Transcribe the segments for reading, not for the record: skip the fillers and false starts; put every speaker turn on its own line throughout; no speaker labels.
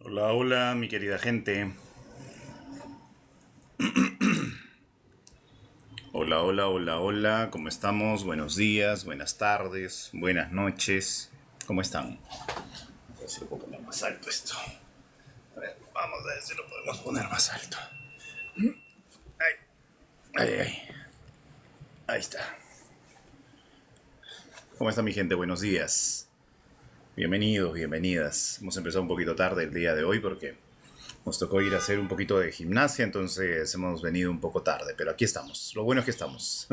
Hola, hola, mi querida gente. Hola, hola, hola, hola. ¿Cómo estamos? Buenos días, buenas tardes, buenas noches. ¿Cómo están? A ver si lo puedo poner más alto esto. A ver, vamos a ver si lo podemos poner más alto. Ay, ay, ay. Ahí está. ¿Cómo está mi gente? Buenos días. Bienvenidos, bienvenidas. Hemos empezado un poquito tarde el día de hoy porque nos tocó ir a hacer un poquito de gimnasia, entonces hemos venido un poco tarde, pero aquí estamos. Lo bueno es que estamos.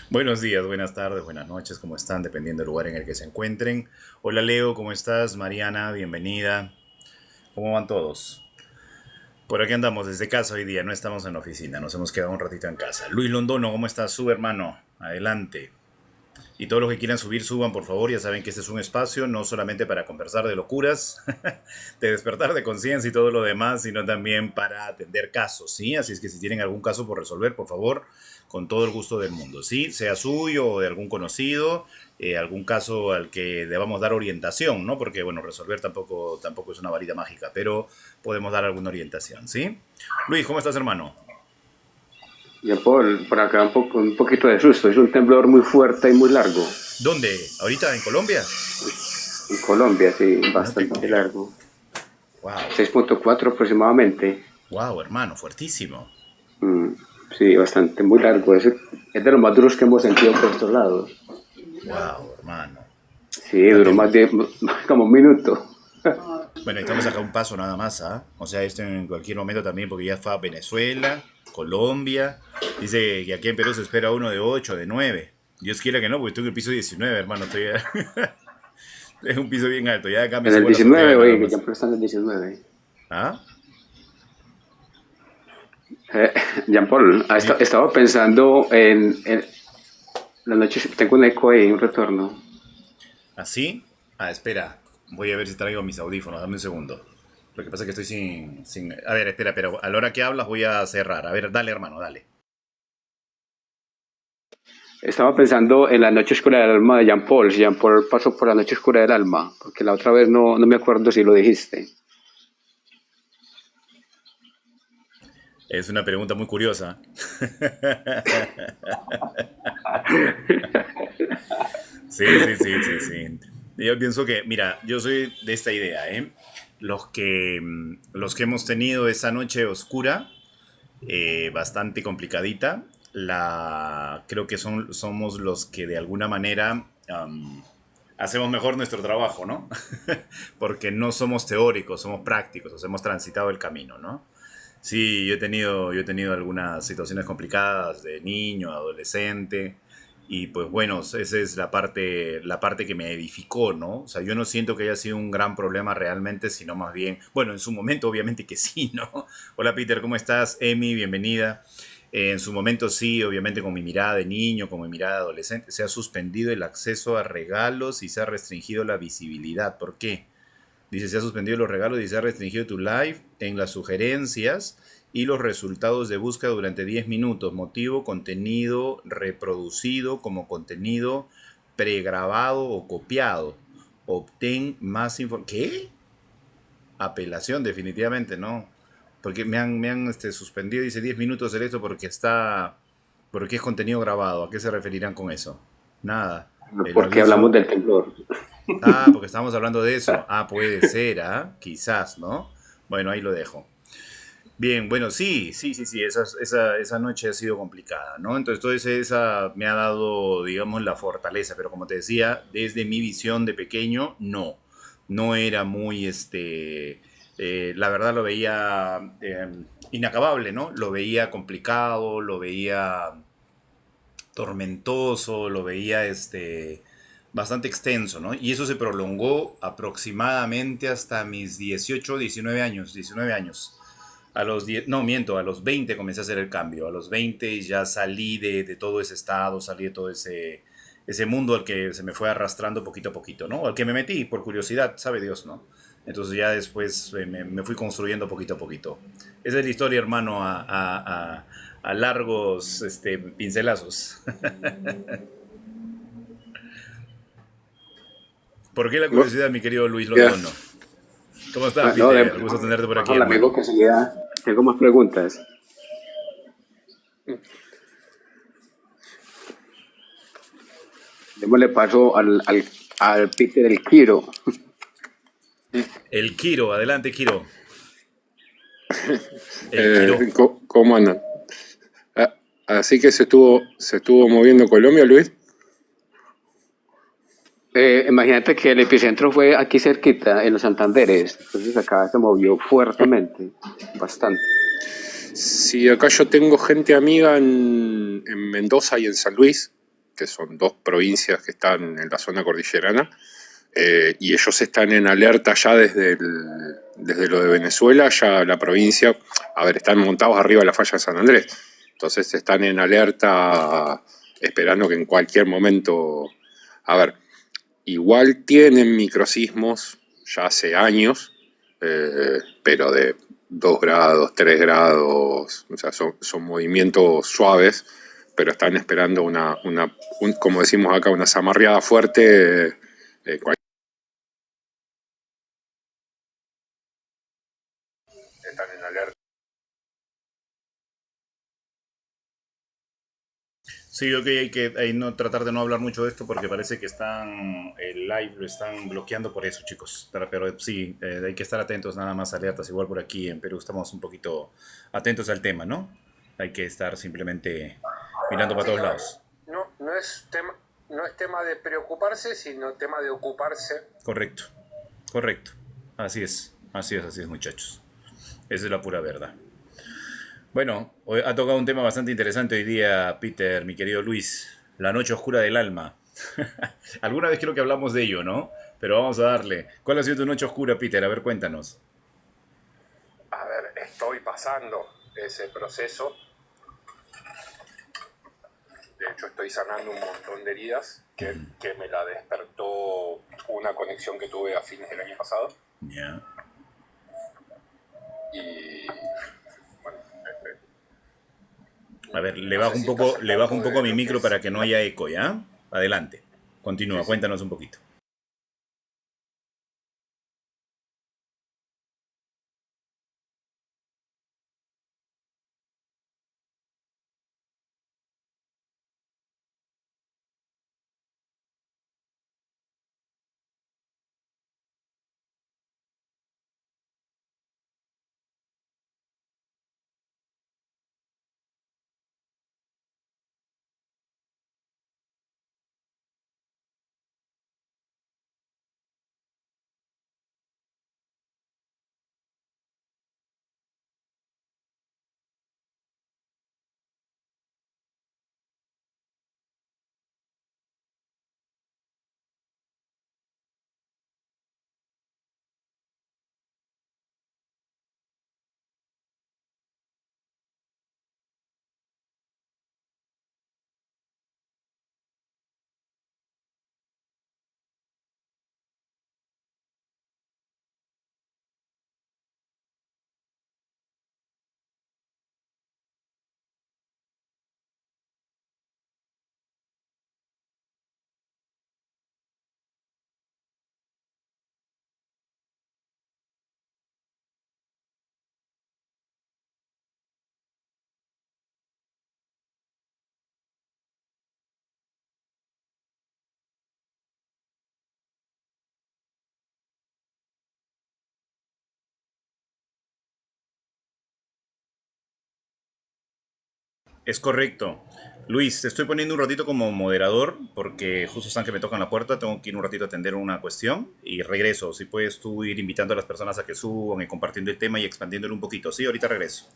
Buenos días, buenas tardes, buenas noches, ¿cómo están? Dependiendo del lugar en el que se encuentren. Hola Leo, ¿cómo estás? Mariana, bienvenida. ¿Cómo van todos? Por aquí andamos desde casa hoy día, no estamos en la oficina, nos hemos quedado un ratito en casa. Luis Londono, ¿cómo estás? Sube hermano, adelante. Y todos los que quieran subir, suban por favor. Ya saben que este es un espacio no solamente para conversar de locuras, de despertar de conciencia y todo lo demás, sino también para atender casos, ¿sí? Así es que si tienen algún caso por resolver, por favor, con todo el gusto del mundo, ¿sí? Sea suyo o de algún conocido, algún caso al que debamos dar orientación, ¿no? Porque, bueno, resolver tampoco es una varita mágica, pero podemos dar alguna orientación, ¿sí? Luis, ¿cómo estás, hermano?
Ya por acá un poquito de susto. Es un temblor muy fuerte y muy largo.
¿Dónde? ¿Ahorita en Colombia?
En Colombia, sí,
No te
bastante
creo.
largo.
Wow.
6.4 aproximadamente.
Wow, hermano, fuertísimo.
Mm, sí, bastante, muy largo. Es de los más duros que hemos sentido por estos lados.
Wow, hermano.
Sí,
Está
duró más
tem-
de como un minuto.
Bueno, estamos acá un paso nada más, ¿ah? O sea, esto en cualquier momento también, porque ya fue a Venezuela, Colombia. Dice que aquí en Perú se espera uno de 8, de 9. Dios quiera que no, porque estoy en el piso 19, hermano. Es un piso bien alto. Ya acá me
En el
subo a la azotea
19,
nada
oye, que ya
más.
está en el 19.
¿Ah?
Eh, Jean Paul,
Di-
estaba pensando en la noche, tengo un eco ahí, un retorno.
¿Así? Ah, espera. Voy a ver si traigo mis audífonos. Dame un segundo. Lo que pasa es que estoy sin... A ver, espera, pero a la hora que hablas voy a cerrar. A ver, dale, hermano, dale.
Estaba pensando en la noche oscura del alma de Jean Paul. Si Jean Paul pasó por la noche oscura del alma, porque la otra vez no me acuerdo si lo dijiste.
Es una pregunta muy curiosa. Sí, sí, sí, sí, sí. Yo pienso que, mira, yo soy de esta idea, ¿eh? Los que hemos tenido esa noche oscura, bastante complicadita, creo que somos los que de alguna manera hacemos mejor nuestro trabajo, ¿no? Porque no somos teóricos, somos prácticos, o sea, hemos transitado el camino, ¿no? Sí, yo he tenido algunas situaciones complicadas de niño, adolescente, y pues bueno, esa es la parte que me edificó, ¿no? O sea, yo no siento que haya sido un gran problema realmente, sino más bien, bueno, en su momento obviamente que sí, ¿no? Hola Peter, ¿cómo estás? Emi, bienvenida. En su momento sí, obviamente con mi mirada de niño, con mi mirada de adolescente, se ha suspendido el acceso a regalos y se ha restringido la visibilidad. ¿Por qué? Dice, se ha suspendido los regalos y se ha restringido tu live en las sugerencias y los resultados de búsqueda durante 10 minutos. Motivo, contenido reproducido como contenido pregrabado o copiado. Obtén más información. ¿Qué? Apelación, definitivamente, no. Porque me han suspendido, dice 10 minutos el esto porque es contenido grabado. ¿A qué se referirán con eso? Nada. El
Porque hablamos
aviso.
del temblor.
Ah, porque estamos hablando de eso. Ah, puede ser, ¿ah? Quizás, ¿no? Bueno, ahí lo dejo. Bien, bueno, sí, sí, sí, sí, esa noche ha sido complicada, ¿no? Entonces, todo esa me ha dado, digamos, la fortaleza, pero como te decía, desde mi visión de pequeño, no era muy, la verdad lo veía inacabable, ¿no? Lo veía complicado, lo veía tormentoso, lo veía bastante extenso, ¿no? Y eso se prolongó aproximadamente hasta mis 18, 19 años, 19 años. A los 10, no, miento, a los 20 comencé a hacer el cambio. A los 20 ya salí de todo ese estado, salí de todo ese mundo al que se me fue arrastrando poquito a poquito, ¿no? Al que me metí por curiosidad, sabe Dios, ¿no? Entonces ya después me fui construyendo poquito a poquito. Esa es la historia, hermano, a largos pincelazos. ¿Por qué la
No,
curiosidad, mi querido Luis
ya.
Londono? ¿Cómo estás,
No,
Peter? Gusto tenerte por aquí,
hola amigo,
hermano.
que seguida tengo más preguntas. Démosle paso al Peter el Quiro.
El Kiro, adelante, Kiro. El Kiro.
¿Cómo andan? Ah, así que se estuvo moviendo Colombia, Luis.
Imagínate que el epicentro fue aquí cerquita, en los Santanderes. Entonces acá se movió fuertemente, bastante.
Sí, acá yo tengo gente amiga en Mendoza y en San Luis, que son dos provincias que están en la zona cordillerana, y ellos están en alerta ya desde lo de Venezuela, ya la provincia, a ver, están montados arriba de la falla de San Andrés, entonces están en alerta esperando que en cualquier momento, a ver, igual tienen microsismos ya hace años, pero de 2 grados, 3 grados, o sea, son movimientos suaves, pero están esperando como decimos acá, una zamarreada fuerte. Están en alerta.
Sí, ok, hay no, tratar de no hablar mucho de esto porque parece que el live lo están bloqueando por eso, chicos. Pero sí, hay que estar atentos, nada más alertas. Igual por aquí en Perú estamos un poquito atentos al tema, ¿no? Hay que estar simplemente mirando para
Sí,
todos
a ver,
lados.
no es tema de preocuparse, sino tema de ocuparse.
Correcto, correcto. Así es, así es, así es, muchachos. Esa es la pura verdad. Bueno, ha tocado un tema bastante interesante hoy día, Peter, mi querido Luis, la noche oscura del alma. Alguna vez creo que hablamos de ello, ¿no? Pero vamos a darle. ¿Cuál ha sido tu noche oscura, Peter? A ver, cuéntanos.
A ver, estoy pasando ese proceso. De hecho, estoy sanando un montón de heridas que me la despertó una conexión que tuve a fines del año pasado.
Ya.
Y bueno,
A ver,
no sé si estás al
le bajo un
tanto
poco a
de
mi
lo que
micro para
es
que no haya eco, ¿ya? Adelante.
Sí,
Continúa,
sí.
cuéntanos un poquito. Es correcto. Luis, te estoy poniendo un ratito como moderador porque justo están que me tocan la puerta, tengo que ir un ratito a atender una cuestión y regreso. Si puedes tú ir invitando a las personas a que suban y compartiendo el tema y expandiéndolo un poquito. Sí, ahorita regreso.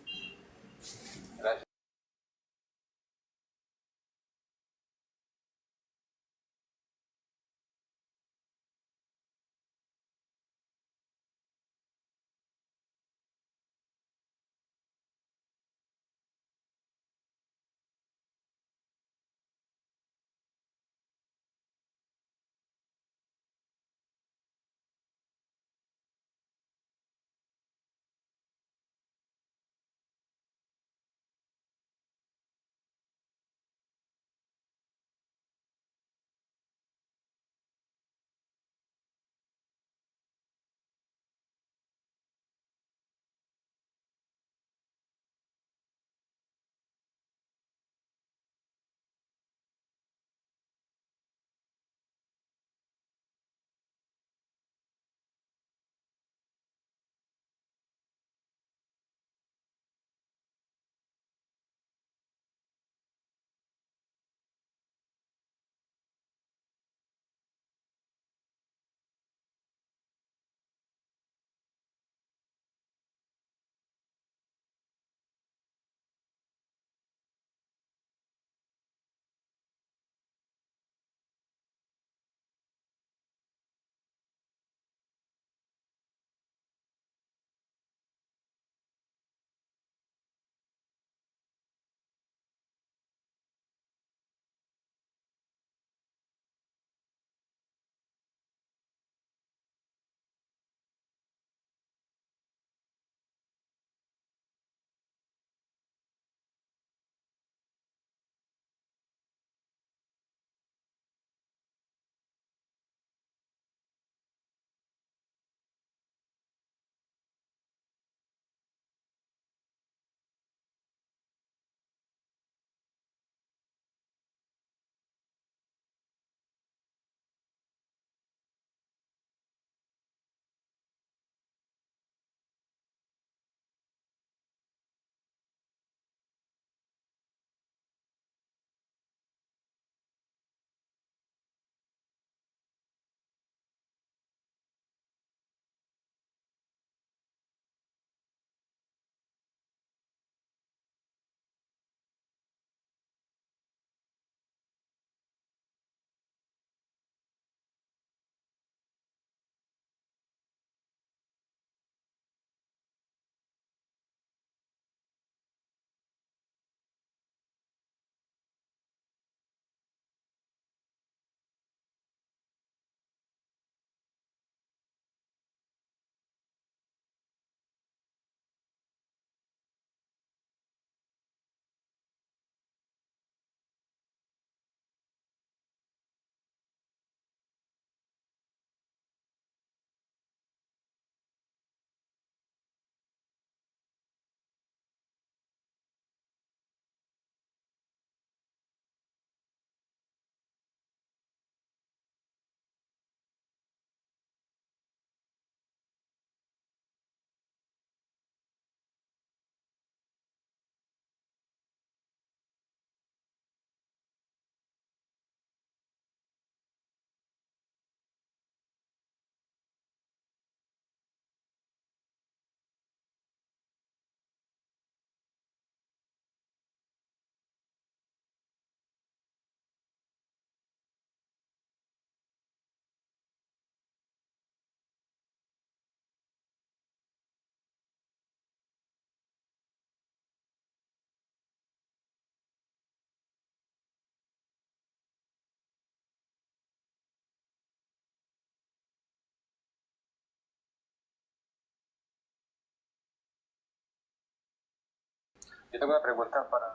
Yo tengo una pregunta para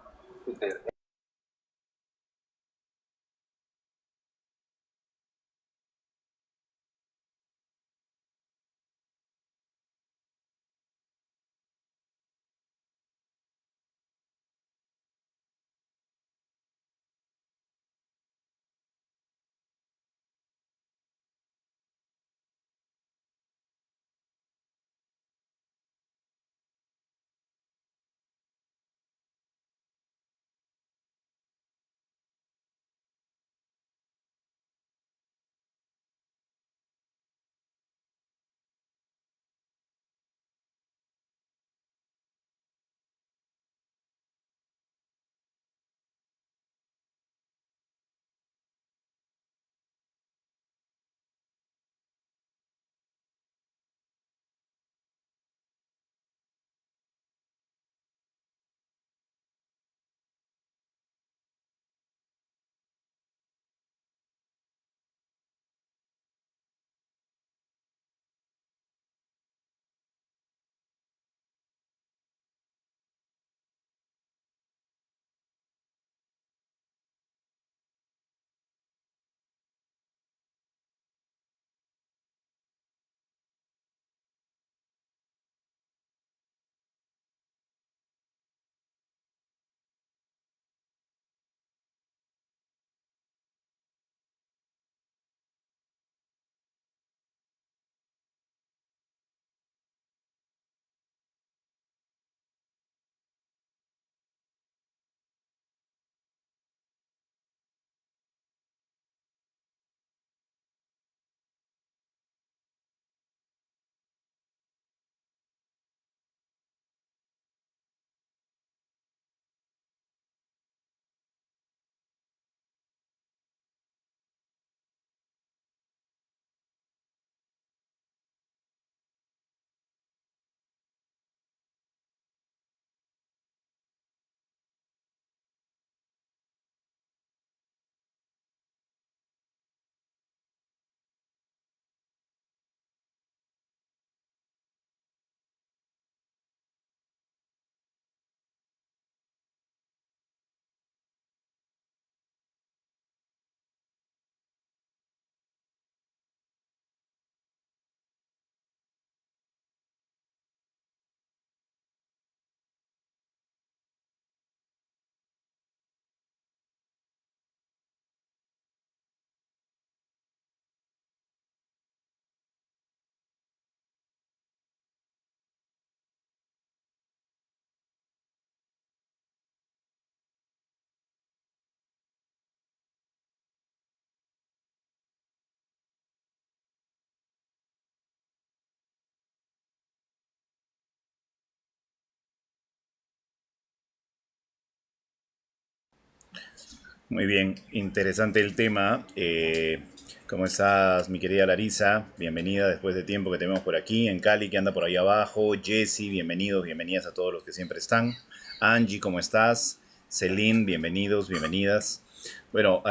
Peter.
Muy bien, interesante el tema. ¿Cómo estás, mi querida Larisa? Bienvenida después de tiempo que tenemos por aquí. En Cali, que anda por ahí abajo. Jesse, bienvenidos, bienvenidas a todos los que siempre están. Angie, ¿cómo estás? Celine, bienvenidos, bienvenidas. Bueno,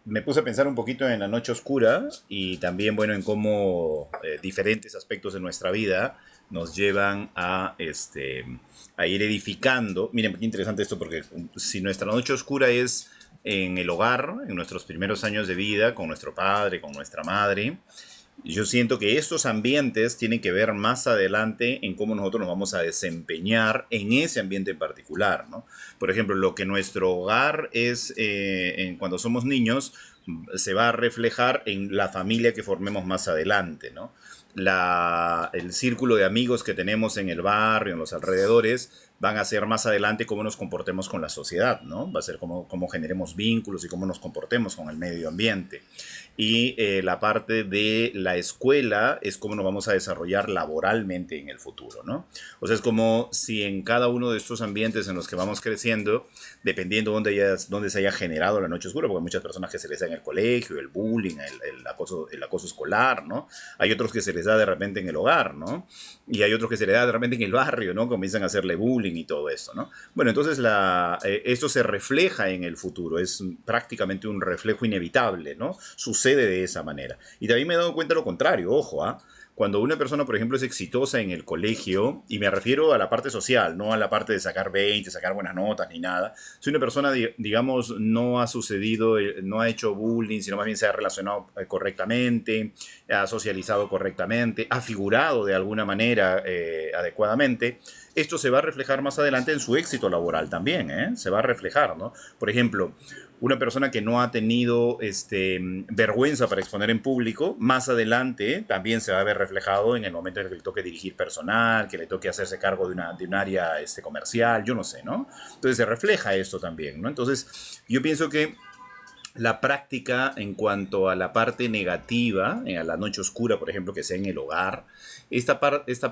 me puse a pensar un poquito en la noche oscura y también, bueno, en cómo diferentes aspectos de nuestra vida nos llevan a ir edificando. Miren, qué interesante esto, porque si nuestra noche oscura es en el hogar, en nuestros primeros años de vida, con nuestro padre, con nuestra madre, yo siento que estos ambientes tienen que ver más adelante en cómo nosotros nos vamos a desempeñar en ese ambiente en particular, ¿no? Por ejemplo, lo que nuestro hogar es cuando somos niños se va a reflejar en la familia que formemos más adelante, ¿no? El círculo de amigos que tenemos en el barrio, en los alrededores, van a ser más adelante cómo nos comportemos con la sociedad, ¿no? Va a ser cómo generemos vínculos y cómo nos comportemos con el medio ambiente. Y la parte de la escuela es cómo nos vamos a desarrollar laboralmente en el futuro, ¿no? O sea, es como si en cada uno de estos ambientes en los que vamos creciendo, dependiendo dónde se haya generado la noche oscura, porque hay muchas personas que se les da en el colegio, el bullying, el acoso escolar, ¿no? Hay otros que se les da de repente en el hogar, ¿no? Y hay otros que se les da de repente en el barrio, ¿no? Comienzan a hacerle bullying y todo esto, ¿no? Bueno, entonces esto se refleja en el futuro, es prácticamente un reflejo inevitable, ¿no? Sucede de esa manera. Y también me he dado cuenta lo contrario, ojo, ¿ah? cuando una persona, por ejemplo, es exitosa en el colegio, y me refiero a la parte social, no a la parte de sacar 20, sacar buenas notas ni nada, si una persona, digamos, no ha sucedido, no ha hecho bullying, sino más bien se ha relacionado correctamente, ha socializado correctamente, ha figurado de alguna manera adecuadamente, esto se va a reflejar más adelante en su éxito laboral también, ¿eh? Se va a reflejar, ¿no? Por ejemplo, una persona que no ha tenido vergüenza para exponer en público, más adelante también se va a ver reflejado en el momento en el que le toque dirigir personal, que le toque hacerse cargo de un área comercial, yo no sé, ¿no? Entonces se refleja esto también, ¿no? Entonces yo pienso que la práctica en cuanto a la parte negativa, a la noche oscura, por ejemplo, que sea en el hogar, esta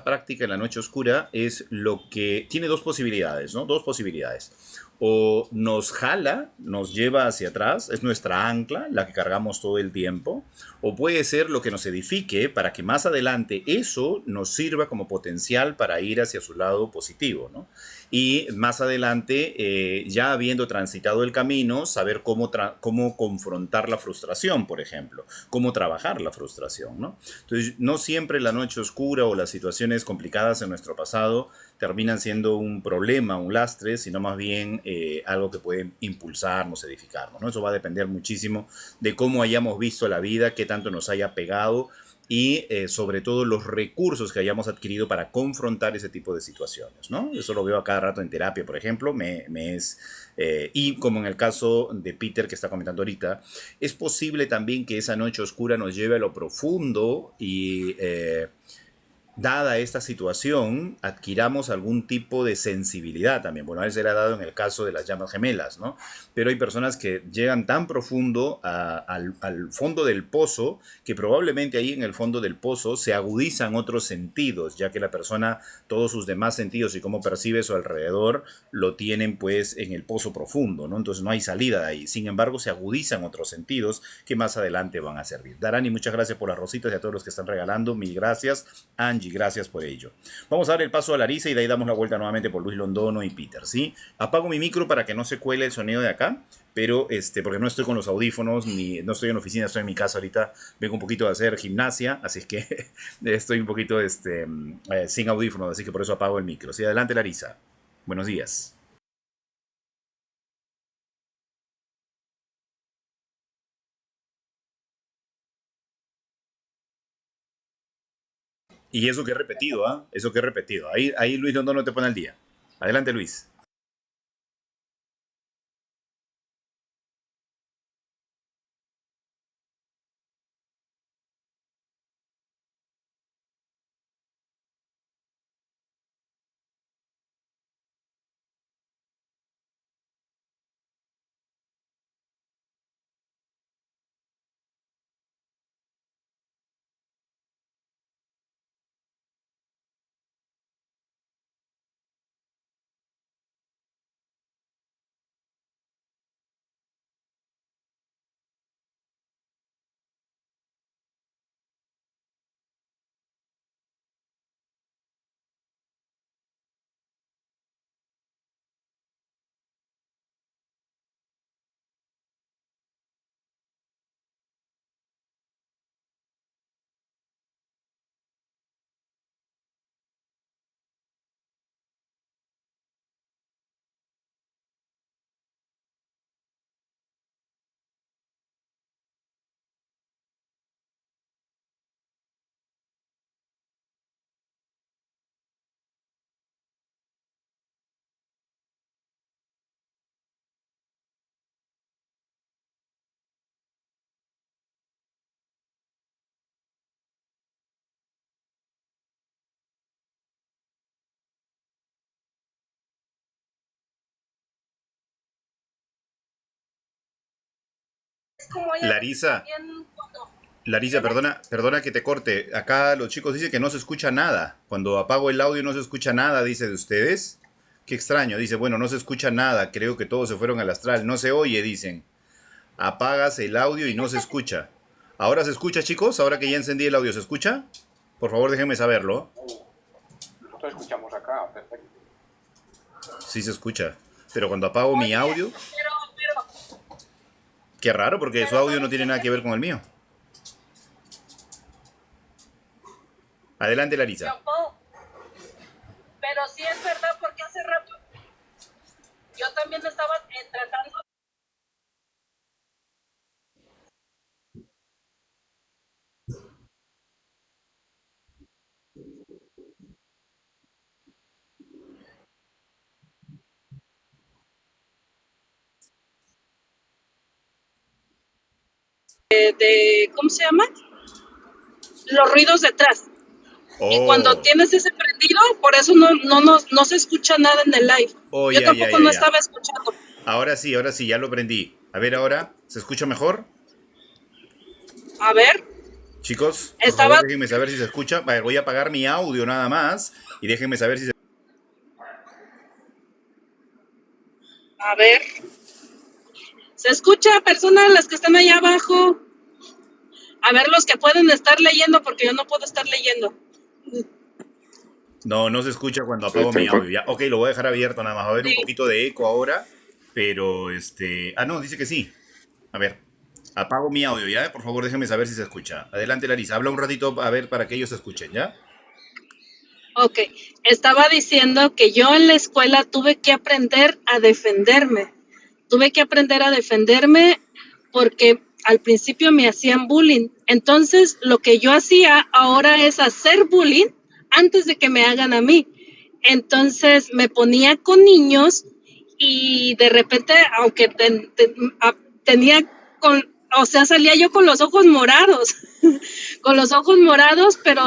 práctica en la noche oscura es lo que tiene dos posibilidades, ¿no? Dos posibilidades. O nos jala, nos lleva hacia atrás, es nuestra ancla, la que cargamos todo el tiempo, o puede ser lo que nos edifique para que más adelante eso nos sirva como potencial para ir hacia su lado positivo, ¿no? Y más adelante, ya habiendo transitado el camino, saber cómo confrontar la frustración, por ejemplo, cómo trabajar la frustración, ¿no? Entonces, no siempre la noche oscura o las situaciones complicadas en nuestro pasado terminan siendo un problema, un lastre, sino más bien algo que puede impulsarnos, edificarnos, ¿no? Eso va a depender muchísimo de cómo hayamos visto la vida, qué tanto nos haya pegado y sobre todo los recursos que hayamos adquirido para confrontar ese tipo de situaciones, ¿no? Eso lo veo a cada rato en terapia, por ejemplo, y como en el caso de Peter que está comentando ahorita, es posible también que esa noche oscura nos lleve a lo profundo y dada esta situación, adquiramos algún tipo de sensibilidad también. Bueno, a él se le ha dado en el caso de las llamas gemelas, ¿no? Pero hay personas que llegan tan profundo al fondo del pozo que probablemente ahí en el fondo del pozo se agudizan otros sentidos, ya que la persona, todos sus demás sentidos y cómo percibe su alrededor, lo tienen pues en el pozo profundo, ¿no? Entonces no hay salida de ahí. Sin embargo, se agudizan otros sentidos que más adelante van a servir. Darani, muchas gracias por las rositas y a todos los que están regalando. Mil gracias. Angie, gracias por ello. Vamos a dar el paso a Larisa y de ahí damos la vuelta nuevamente por Luis Londono y Peter, ¿sí? Apago mi micro para que no se cuele el sonido de acá, pero porque no estoy con los audífonos, ni no estoy en la oficina, estoy en mi casa ahorita, vengo un poquito de hacer gimnasia, así es que estoy un poquito sin audífonos, así que por eso apago el micro. Sí, adelante Larisa. Buenos días. Y eso que he repetido, ¿ah? Eso que he repetido. Ahí Luis Londono te pone al día. Adelante, Luis. Larisa, Larisa, perdona que te corte. Acá los chicos dicen que no se escucha nada. Cuando apago el audio no se escucha nada, dice de ustedes. Qué extraño. Dice, bueno, no se escucha nada. Creo que todos se fueron al astral. No se oye, dicen. Apagas el audio y no se escucha. ¿Ahora se escucha, chicos? Ahora que ya encendí el audio, ¿se escucha? Por favor, déjenme saberlo.
Nosotros escuchamos acá, perfecto.
Sí se escucha. Pero cuando apago mi audio... Qué raro, porque su audio no tiene nada que ver con el mío. Adelante, Larisa.
Jean Paul, pero sí es verdad porque hace rato yo también estaba tratando ¿cómo se llama? Los ruidos detrás. Y cuando
Oh,
tienes ese prendido, por eso no se escucha nada en el live.
oh,
Yo
ya, ya,
tampoco
ya,
no
ya.
estaba escuchando.
Ahora sí, ya lo prendí. A ver ahora, ¿se escucha mejor?
A ver,
Chicos, por favor,
estaba,
déjenme saber si se escucha. A ver, voy a apagar mi audio nada más y déjenme saber si se...
a ver, se escucha, personas las que están allá abajo. A ver los que pueden estar leyendo, porque yo no puedo estar leyendo.
No, no se escucha cuando
Sí,
apago mi audio.
tengo-
Ya, ok, lo voy a dejar abierto nada más. Va a haber un
Sí,
poquito de eco ahora, pero Ah, no, dice que sí. A ver, apago mi audio, ¿ya? Por favor, déjenme saber si se escucha. Adelante, Larisa. Habla un ratito a ver para que ellos se escuchen, ¿ya?
ok. Estaba diciendo que yo en la escuela tuve que aprender a defenderme. Tuve que aprender a defenderme porque al principio me hacían bullying. Entonces, lo que yo hacía ahora es hacer bullying antes de que me hagan a mí. Entonces, me ponía con niños y de repente, aunque tenía con, o sea, salía yo con los ojos morados, con los ojos morados, pero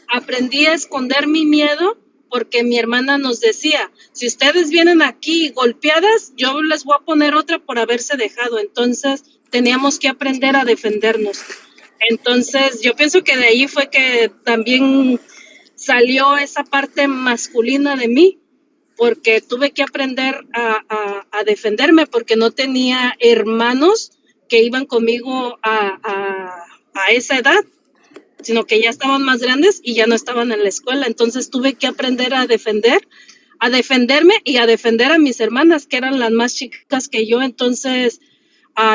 aprendí a esconder mi miedo porque mi hermana nos decía, si ustedes vienen aquí golpeadas, yo les voy a poner otra por haberse dejado. Entonces teníamos que aprender a defendernos. Entonces yo pienso que de ahí fue que también salió esa parte masculina de mí, porque tuve que aprender a defenderme porque no tenía hermanos que iban conmigo a esa edad, sino que ya estaban más grandes y ya no estaban en la escuela. Entonces tuve que aprender a defenderme y a defender a mis hermanas, que eran las más chicas que yo. Entonces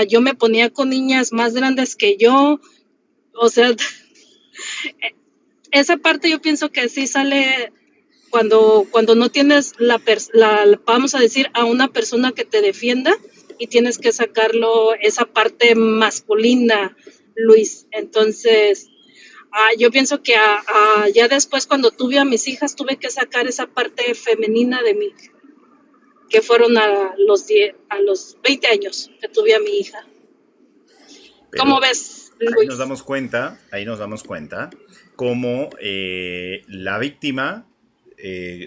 yo me ponía con niñas más grandes que yo. O sea, esa parte yo pienso que sí sale cuando no tienes vamos a decir, a una persona que te defienda y tienes que sacarlo, esa parte masculina, Luis. Entonces, yo pienso que ya después cuando tuve a mis hijas tuve que sacar esa parte femenina de mí, que fueron a los 20 años que tuve a mi hija. ¿Cómo
Pero
ves, Luis?
ahí nos damos cuenta cómo la víctima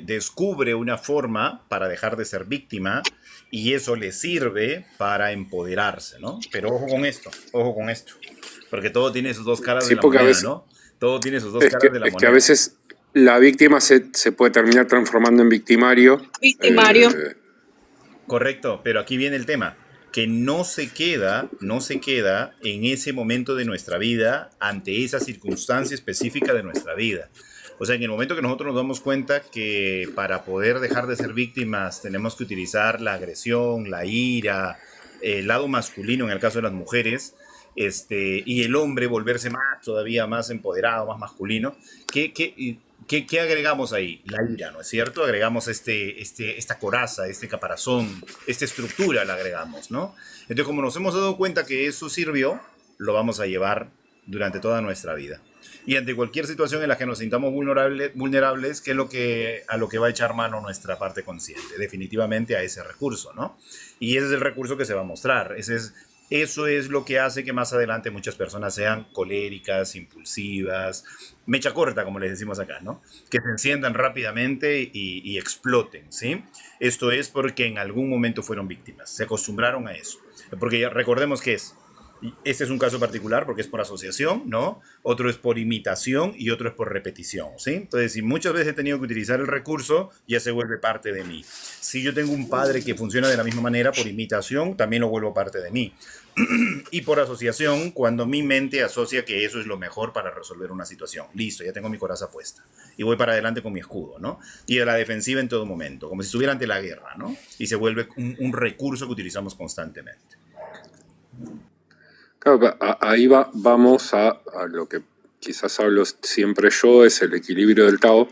descubre una forma para dejar de ser víctima y eso le sirve para empoderarse, ¿no? Pero ojo con esto, porque todo tiene sus dos caras de
Sí,
la
porque a
moneda,
veces,
¿no? Todo tiene sus dos caras de la
es que a
moneda.
veces la víctima se puede terminar transformando en victimario.
Victimario.
Correcto, pero aquí viene el tema, que no se queda en ese momento de nuestra vida ante esa circunstancia específica de nuestra vida. O sea, en el momento que nosotros nos damos cuenta que para poder dejar de ser víctimas tenemos que utilizar la agresión, la ira, el lado masculino en el caso de las mujeres, y el hombre volverse más, todavía más empoderado, más masculino, ¿qué agregamos ahí? La ira, ¿no es cierto? Agregamos esta coraza, este caparazón, esta estructura la agregamos, ¿no? Entonces, como nos hemos dado cuenta que eso sirvió, lo vamos a llevar durante toda nuestra vida. Y ante cualquier situación en la que nos sintamos vulnerables, ¿qué es a lo que va a echar mano nuestra parte consciente? Definitivamente a ese recurso, ¿no? Y ese es el recurso que se va a mostrar. Eso es lo que hace que más adelante muchas personas sean coléricas, impulsivas, mecha corta, como les decimos acá, ¿no? Que se enciendan rápidamente y exploten, ¿sí? Esto es porque en algún momento fueron víctimas, se acostumbraron a eso. Porque ya recordemos que este es un caso particular porque es por asociación, ¿no? Otro es por imitación y otro es por repetición, ¿sí? Entonces, si muchas veces he tenido que utilizar el recurso, ya se vuelve parte de mí. Si yo tengo un padre que funciona de la misma manera por imitación, también lo vuelvo parte de mí. Y por asociación, cuando mi mente asocia que eso es lo mejor para resolver una situación. Listo, ya tengo mi coraza puesta. Y voy para adelante con mi escudo, ¿no? Y a la defensiva en todo momento, como si estuviera ante la guerra, ¿no? Y se vuelve un recurso que utilizamos constantemente.
Claro, ahí vamos a lo que quizás hablo siempre yo, es el equilibrio del Tao,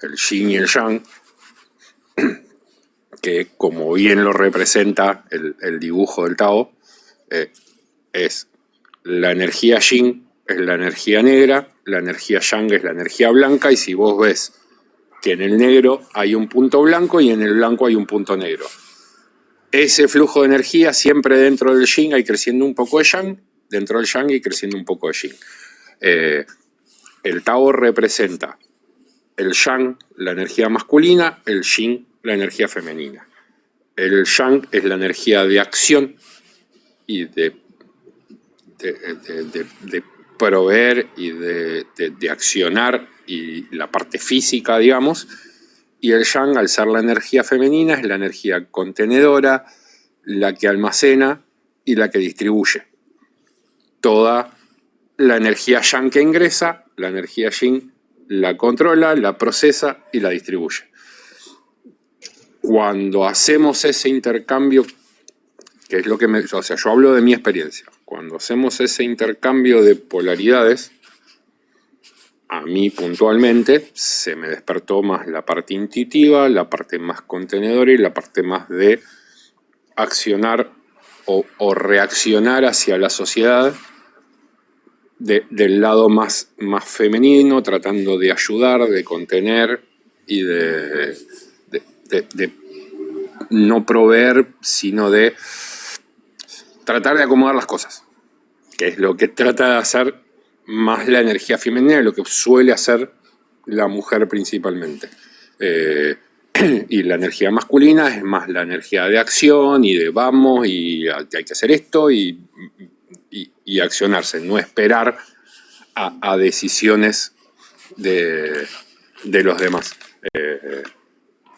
el yin y el yang, que como bien lo representa el dibujo del Tao, es la energía yin, es la energía negra, la energía yang es la energía blanca, y si vos ves que en el negro hay un punto blanco y en el blanco hay un punto negro, ese flujo de energía siempre dentro del yin hay creciendo un poco de yang, dentro del yang y creciendo un poco de yin. El Tao representa el yang, la energía masculina, el yin, la energía femenina. El yang es la energía de acción y de proveer y de accionar, y la parte física, digamos. Y el yang, al ser la energía femenina, es la energía contenedora, la que almacena y la que distribuye. Toda la energía yang que ingresa, la energía yin la controla, la procesa y la distribuye. Cuando hacemos ese intercambio, que es lo que yo hablo de mi experiencia, cuando hacemos ese intercambio de polaridades, a mí puntualmente se me despertó más la parte intuitiva, la parte más contenedora y la parte más de accionar o reaccionar hacia la sociedad del lado más femenino, tratando de ayudar, de contener y de no proveer, sino de tratar de acomodar las cosas, que es lo que trata de hacer más la energía femenina, lo que suele hacer la mujer principalmente. Y la energía masculina es más la energía de acción y de vamos, y hay que hacer esto y accionarse, no esperar a decisiones de los demás.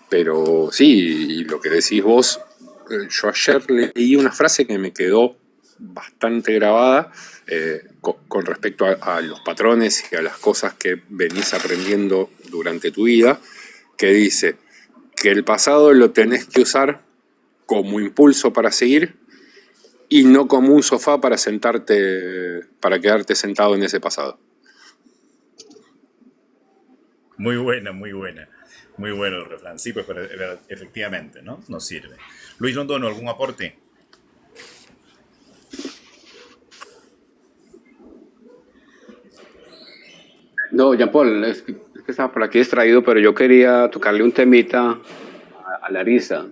Pero sí, y lo que decís vos, yo ayer leí una frase que me quedó bastante grabada con respecto a los patrones y a las cosas que venís aprendiendo durante tu vida, que dice que el pasado lo tenés que usar como impulso para seguir y no como un sofá para quedarte sentado en ese pasado.
Muy buena, muy buena. Muy bueno el refrán. Sí, pues pero efectivamente, ¿no? Nos sirve. Luis Londono, ¿algún aporte?
No, Jean Paul, es que estaba por aquí distraído, pero yo quería tocarle un temita a Larisa.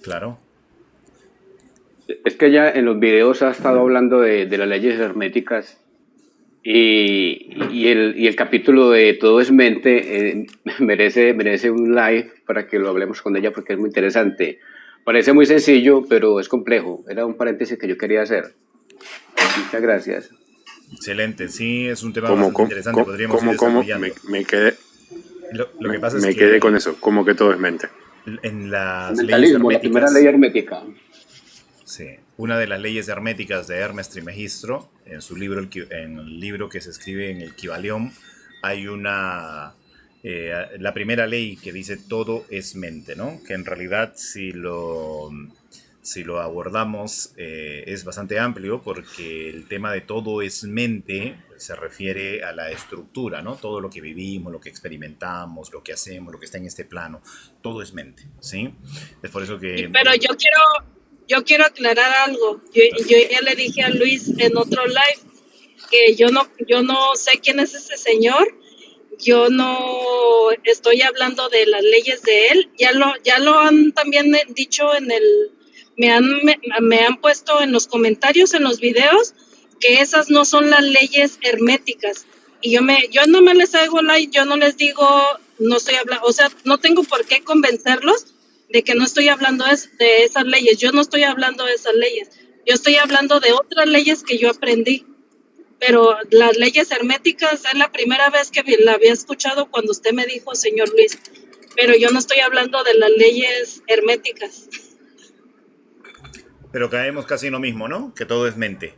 Claro.
Es que ella en los videos ha estado hablando de las leyes herméticas y el capítulo de Todo es mente merece un live para que lo hablemos con ella, porque es muy interesante. Parece muy sencillo, pero es complejo. Era un paréntesis que yo quería hacer. Muchas gracias.
Excelente, sí, es un tema bastante interesante. Podríamos ir desarrollando.
Me quedé.
Lo que pasa es
me
que
quedé con eso, como que todo es mente.
En las leyes
Mentalismo, la primera
herméticas,
ley hermética.
sí, una de las leyes herméticas de Hermes Trismegisto, en su libro, en el libro que se escribe en el Kybalión, hay la primera ley que dice todo es mente, ¿no? Que en realidad si lo abordamos es bastante amplio, porque el tema de todo es mente se refiere a la estructura, ¿no? Todo lo que vivimos, lo que experimentamos, lo que hacemos, lo que está en este plano, todo es mente, ¿sí? Es por eso que...
Pero yo quiero aclarar algo. Yo ya le dije a Luis en otro live que yo no sé quién es ese señor. Yo no estoy hablando de las leyes de él. Ya lo han también dicho me han puesto en los comentarios, en los videos, que esas no son las leyes herméticas. Y yo no me les hago like, yo no les digo, no estoy hablando, o sea, no tengo por qué convencerlos de que no estoy hablando de esas leyes. Yo no estoy hablando de esas leyes. Yo estoy hablando de otras leyes que yo aprendí. Pero las leyes herméticas es la primera vez que la había escuchado cuando usted me dijo, señor Luis. Pero yo no estoy hablando de las leyes herméticas.
Pero caemos casi en lo mismo, ¿no? Que todo es mente.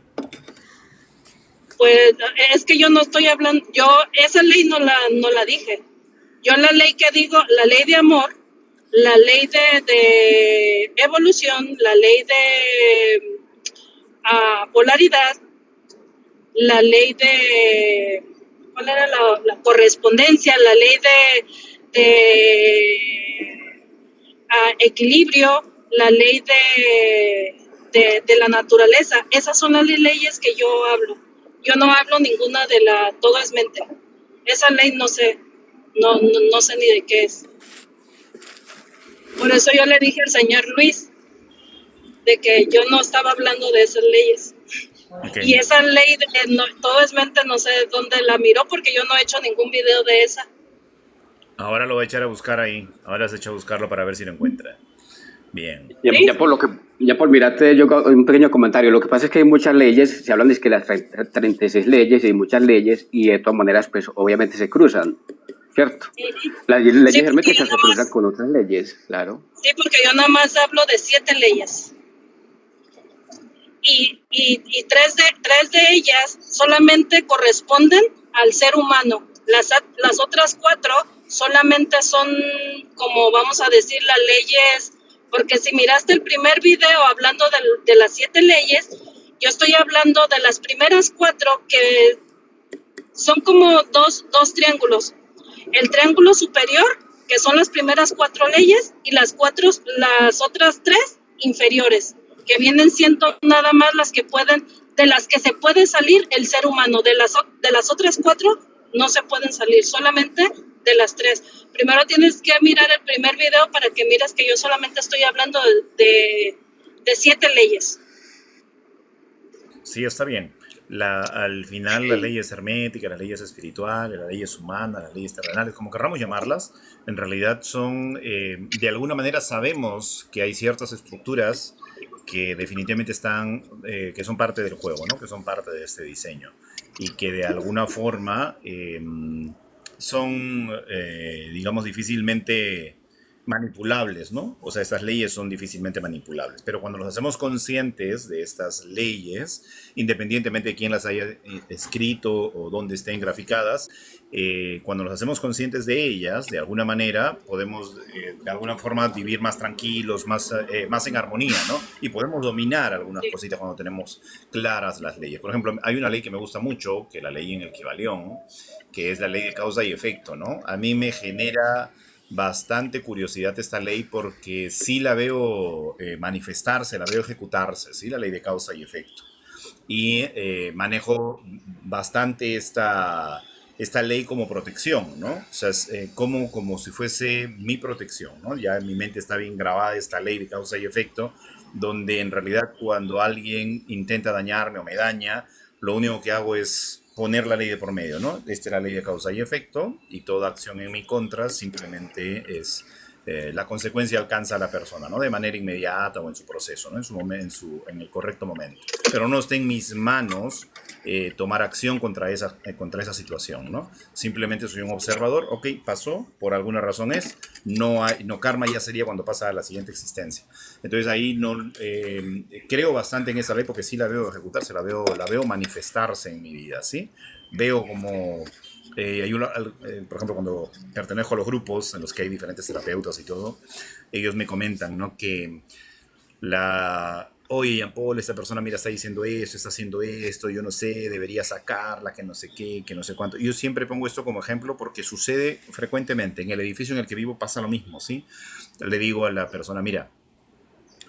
Pues es que yo no estoy hablando, yo esa ley no la dije. Yo la ley que digo, la ley de amor, la ley de evolución, la ley de polaridad, la ley de, ¿cuál era la correspondencia? La ley de equilibrio, la ley de la naturaleza. Esas son las leyes que yo hablo. Yo no hablo ninguna de todo es mente. Esa ley no sé, no sé ni de qué es. Por eso yo le dije al señor Luis de que yo no estaba hablando de esas leyes.
Ok.
Y esa ley de todo es mente, no sé dónde la miró porque yo no he hecho ningún video de esa.
Ahora lo voy a echar a buscar ahí. Ahora se echa a buscarlo para ver si lo encuentra. Bien.
¿Sí?
Ya por mirarte, yo un pequeño comentario. Lo que pasa es que hay muchas leyes, se hablan de que las 36 leyes y hay muchas leyes y de todas maneras, pues obviamente se cruzan, ¿cierto? Las leyes
Sí, porque
herméticas se cruzan con otras leyes, claro.
sí, porque yo nada más hablo de 7 leyes. Y tres de ellas solamente corresponden al ser humano. Las otras 4 solamente son, como vamos a decir, las leyes, porque si miraste el primer video hablando de las 7 leyes, yo estoy hablando de las primeras 4 que son como dos triángulos. El triángulo superior, que son las primeras 4 leyes, y las otras 3 inferiores, que vienen siendo nada más de las que se puede salir el ser humano. De las otras 4 no se pueden salir, solamente de las 3. Primero tienes que mirar el primer video para que mires que yo solamente estoy hablando de 7 leyes.
Sí, está bien. Al final las leyes herméticas, las leyes espirituales, las leyes humanas, las leyes terrenales, como querramos llamarlas, en realidad son, de alguna manera sabemos que hay ciertas estructuras que definitivamente que son parte del juego, ¿no? Que son parte de este diseño y que de alguna forma son, digamos, difícilmente manipulables, ¿no? O sea, estas leyes son difícilmente manipulables, pero cuando nos hacemos conscientes de estas leyes, independientemente de quién las haya escrito o dónde estén graficadas, cuando nos hacemos conscientes de ellas, de alguna manera, podemos de alguna forma vivir más tranquilos, más en armonía, ¿no? Y podemos dominar algunas cositas cuando tenemos claras las leyes. Por ejemplo, hay una ley que me gusta mucho, que es la ley en el Kybalión, que es la ley de causa y efecto, ¿no? A mí me genera bastante curiosidad esta ley porque sí la veo manifestarse, la veo ejecutarse, ¿sí? La ley de causa y efecto. Y manejo bastante esta ley como protección, ¿no? O sea, es como si fuese mi protección, ¿no? Ya en mi mente está bien grabada esta ley de causa y efecto, donde en realidad cuando alguien intenta dañarme o me daña, lo único que hago es poner la ley de por medio, ¿no? Esta es la ley de causa y efecto y toda acción en mi contra simplemente es la consecuencia alcanza a la persona, ¿no? De manera inmediata o en su proceso, ¿no? En el correcto momento. Pero no está en mis manos tomar acción contra esa situación, ¿no? Simplemente soy un observador, ok, pasó, por alguna razón no karma ya sería cuando pasa a la siguiente existencia. Entonces ahí no creo bastante en esa ley porque sí la veo ejecutarse, la veo manifestarse en mi vida, ¿sí? Veo como por ejemplo, cuando pertenezco a los grupos en los que hay diferentes terapeutas y todo, ellos me comentan, ¿no? Que oye, Jean Paul, esta persona, mira, está diciendo esto, está haciendo esto, yo no sé, debería sacarla, que no sé qué, que no sé cuánto. Yo siempre pongo esto como ejemplo porque sucede frecuentemente. En el edificio en el que vivo pasa lo mismo, ¿sí? Le digo a la persona, mira,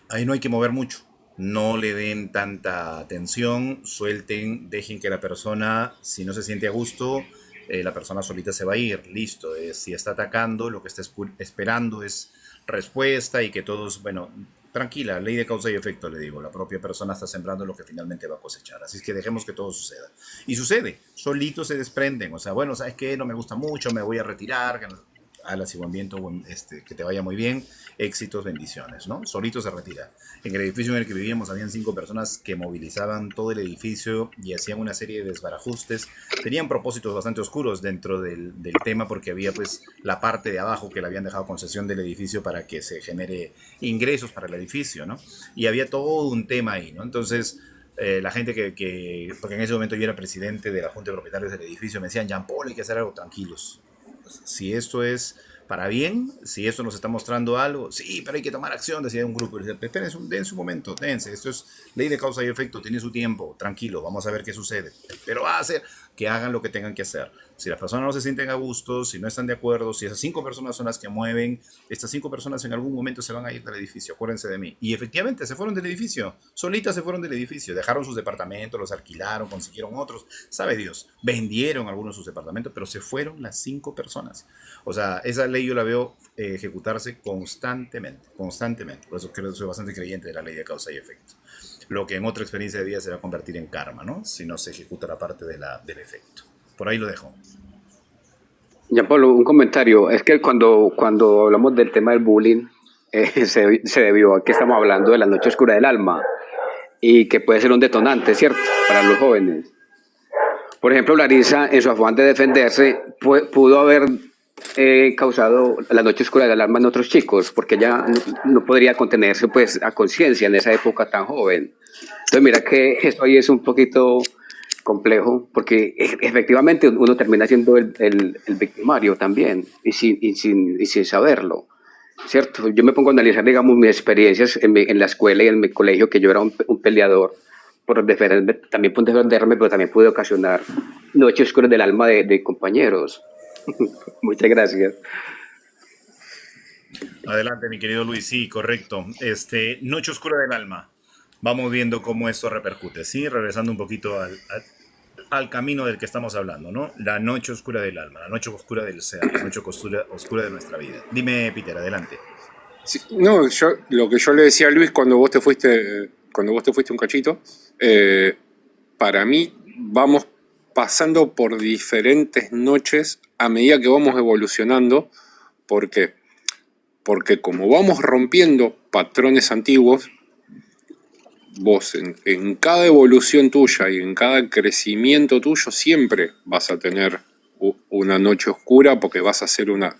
ahí no hay que mover mucho. No le den tanta atención, suelten, dejen que la persona, si no se siente a gusto, la persona solita se va a ir, listo. Si está atacando, lo que está esperando es respuesta y que todos, bueno, tranquila, ley de causa y efecto, le digo, la propia persona está sembrando lo que finalmente va a cosechar, así es que dejemos que todo suceda. Y sucede, solitos se desprenden, o sea, bueno, ¿sabes qué? No me gusta mucho, me voy a retirar, alas y buen viento, que te vaya muy bien, éxitos, bendiciones, ¿no? Solito se retira. En el edificio en el que vivíamos habían 5 personas que movilizaban todo el edificio y hacían una serie de desbarajustes. Tenían propósitos bastante oscuros dentro del tema porque había pues la parte de abajo que le habían dejado concesión del edificio para que se genere ingresos para el edificio, ¿no? Y había todo un tema ahí, ¿no? Entonces la gente porque en ese momento yo era presidente de la Junta de Propietarios del edificio, me decían, Jean Paul, hay que hacer algo tranquilos. Si esto es para bien, si eso nos está mostrando algo, sí, pero hay que tomar acción, decía un grupo. Espérense, dense un momento, dense, esto es ley de causa y efecto, tiene su tiempo, tranquilo, vamos a ver qué sucede. Pero va a hacer que hagan lo que tengan que hacer. Si las personas no se sienten a gusto, si no están de acuerdo, si esas 5 personas son las que mueven, estas 5 personas en algún momento se van a ir del edificio, acuérdense de mí. Y efectivamente se fueron del edificio, solitas se fueron del edificio, dejaron sus departamentos, los alquilaron, consiguieron otros, sabe Dios, vendieron algunos de sus departamentos, pero se fueron las 5 personas. O sea, esa ley yo la veo ejecutarse constantemente, constantemente. Por eso creo que soy bastante creyente de la ley de causa y efecto. Lo que en otra experiencia de vida se va a convertir en karma, ¿no? Si no se ejecuta la parte del efecto. Por ahí lo dejo.
Ya, Pablo, un comentario. Es que cuando hablamos del tema del bullying, se debió a que estamos hablando de la noche oscura del alma y que puede ser un detonante, ¿cierto? Para los jóvenes. Por ejemplo, Larisa, en su afán de defenderse, pudo haber causado la noche oscura del alma en otros chicos, porque ella no podría contenerse pues a conciencia en esa época tan joven. Entonces, mira que esto ahí es un poquito complejo, porque efectivamente uno termina siendo el victimario también, y sin saberlo, ¿cierto? Yo me pongo a analizar, digamos, mis experiencias en la escuela y en mi colegio, que yo era un peleador, también pude defenderme, pero también pude ocasionar noches oscuras del alma de compañeros. Muchas gracias.
Adelante, mi querido Luis, sí, correcto. Noche oscura del alma. Vamos viendo cómo esto repercute, ¿sí? Regresando un poquito al camino del que estamos hablando, ¿no? La noche oscura del alma, la noche oscura del ser, la noche oscura de nuestra vida. Dime, Peter, adelante.
Sí, no, lo que yo le decía a Luis cuando vos te fuiste un cachito, para mí vamos pasando por diferentes noches a medida que vamos evolucionando. ¿Por qué? Porque como vamos rompiendo patrones antiguos, vos en cada evolución tuya y en cada crecimiento tuyo siempre vas a tener una noche oscura, porque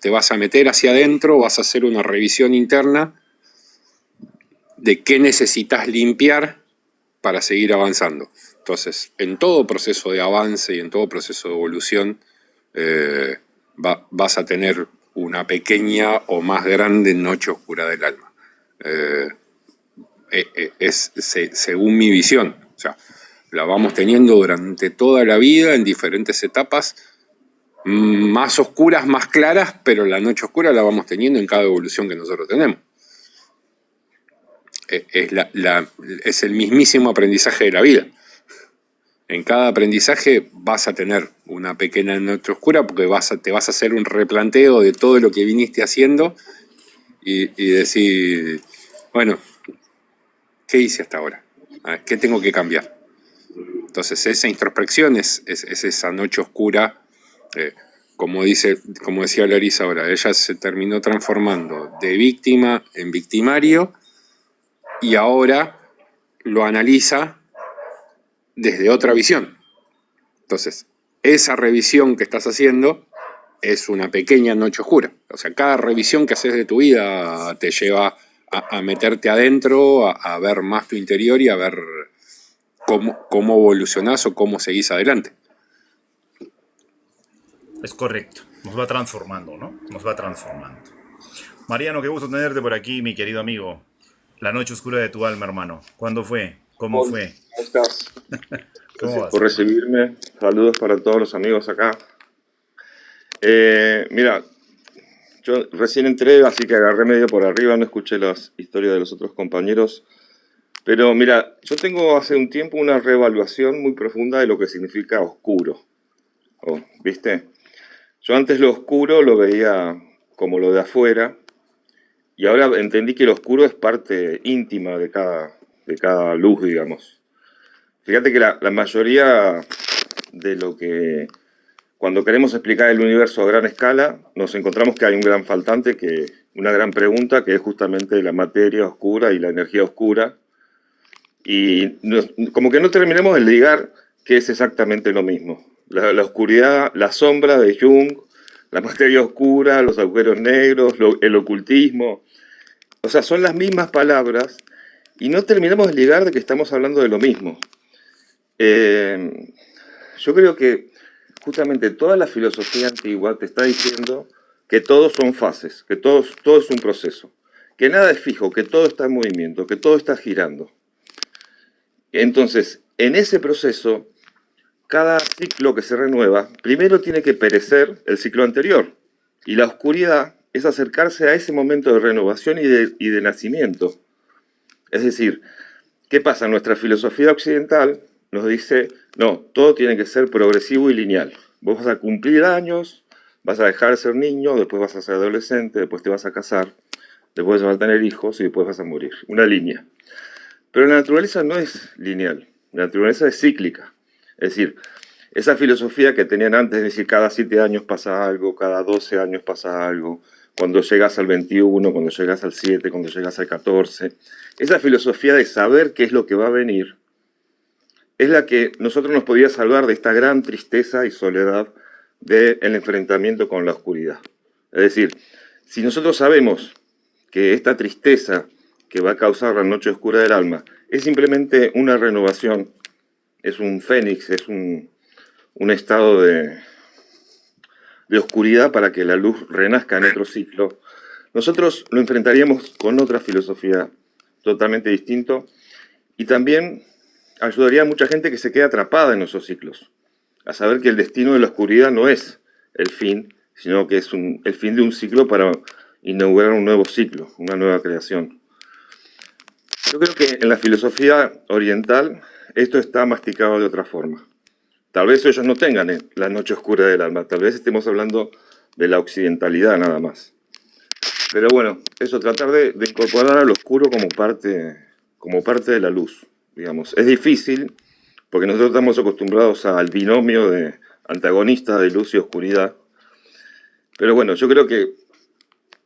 te vas a meter hacia adentro, vas a hacer una revisión interna de qué necesitas limpiar para seguir avanzando. Entonces, en todo proceso de avance y en todo proceso de evolución, vas a tener una pequeña o más grande noche oscura del alma. Según mi visión. O sea, la vamos teniendo durante toda la vida en diferentes etapas, más oscuras, más claras, pero la noche oscura la vamos teniendo en cada evolución que nosotros tenemos. Es el mismísimo aprendizaje de la vida. En cada aprendizaje vas a tener una pequeña noche oscura, porque te vas a hacer un replanteo de todo lo que viniste haciendo y decir, bueno, ¿qué hice hasta ahora? ¿Qué tengo que cambiar? Entonces esa introspección es esa noche oscura, como decía Larisa ahora, ella se terminó transformando de víctima en victimario y ahora lo analiza desde otra visión. Entonces, esa revisión que estás haciendo es una pequeña noche oscura. O sea, cada revisión que haces de tu vida te lleva a meterte adentro, a ver más tu interior y a ver cómo evolucionás o cómo seguís adelante.
Es correcto, nos va transformando, ¿no? Nos va transformando. Mariano, qué gusto tenerte por aquí, mi querido amigo. La noche oscura de tu alma, hermano. ¿Cuándo fue? ¿Cómo fue?
¿Cómo estás?
¿Cómo vas?
Por recibirme. Saludos para todos los amigos acá. Mira, yo recién entré, así que agarré medio por arriba, no escuché las historias de los otros compañeros. Pero mira, yo tengo hace un tiempo una reevaluación muy profunda de lo que significa oscuro. ¿Viste? Yo antes lo oscuro lo veía como lo de afuera, y ahora entendí que lo oscuro es parte íntima de cada luz, digamos. Fíjate que la mayoría de lo que, cuando queremos explicar el universo a gran escala, nos encontramos que hay un gran faltante, una gran pregunta, que es justamente la materia oscura y la energía oscura. Y como que no terminamos de ligar que es exactamente lo mismo. La oscuridad, la sombra de Jung, la materia oscura, los agujeros negros, el ocultismo. O sea, son las mismas palabras y no terminamos de ligar de que estamos hablando de lo mismo. Yo creo que justamente toda la filosofía antigua te está diciendo que todos son fases, que todo es un proceso, que nada es fijo, que todo está en movimiento, que todo está girando. Entonces, en ese proceso, cada ciclo que se renueva, primero tiene que perecer el ciclo anterior. Y la oscuridad es acercarse a ese momento de renovación y de nacimiento. Es decir, ¿qué pasa? Nuestra filosofía occidental nos dice, no, todo tiene que ser progresivo y lineal. Vos vas a cumplir años, vas a dejar de ser niño, después vas a ser adolescente, después te vas a casar, después vas a tener hijos y después vas a morir. Una línea. Pero la naturaleza no es lineal, la naturaleza es cíclica. Es decir, esa filosofía que tenían antes de decir cada 7 años pasa algo, cada 12 años pasa algo, cuando llegas al 21, cuando llegas al 7, cuando llegas al 14, esa filosofía de saber qué es lo que va a venir, es la que nosotros nos podía salvar de esta gran tristeza y soledad del enfrentamiento con la oscuridad. Es decir, si nosotros sabemos que esta tristeza que va a causar la noche oscura del alma es simplemente una renovación, es un fénix, es un estado de oscuridad para que la luz renazca en otro ciclo, nosotros lo enfrentaríamos con otra filosofía totalmente distinta y también ayudaría a mucha gente que se queda atrapada en esos ciclos, a saber que el destino de la oscuridad no es el fin, sino que es el fin de un ciclo para inaugurar un nuevo ciclo, una nueva creación. Yo creo que en la filosofía oriental esto está masticado de otra forma. Tal vez ellos no tengan la noche oscura del alma, tal vez estemos hablando de la occidentalidad nada más. Pero bueno, eso, tratar de incorporar al oscuro como parte de la luz, digamos. Es difícil, porque nosotros estamos acostumbrados al binomio de antagonista de luz y oscuridad. Pero bueno, yo creo que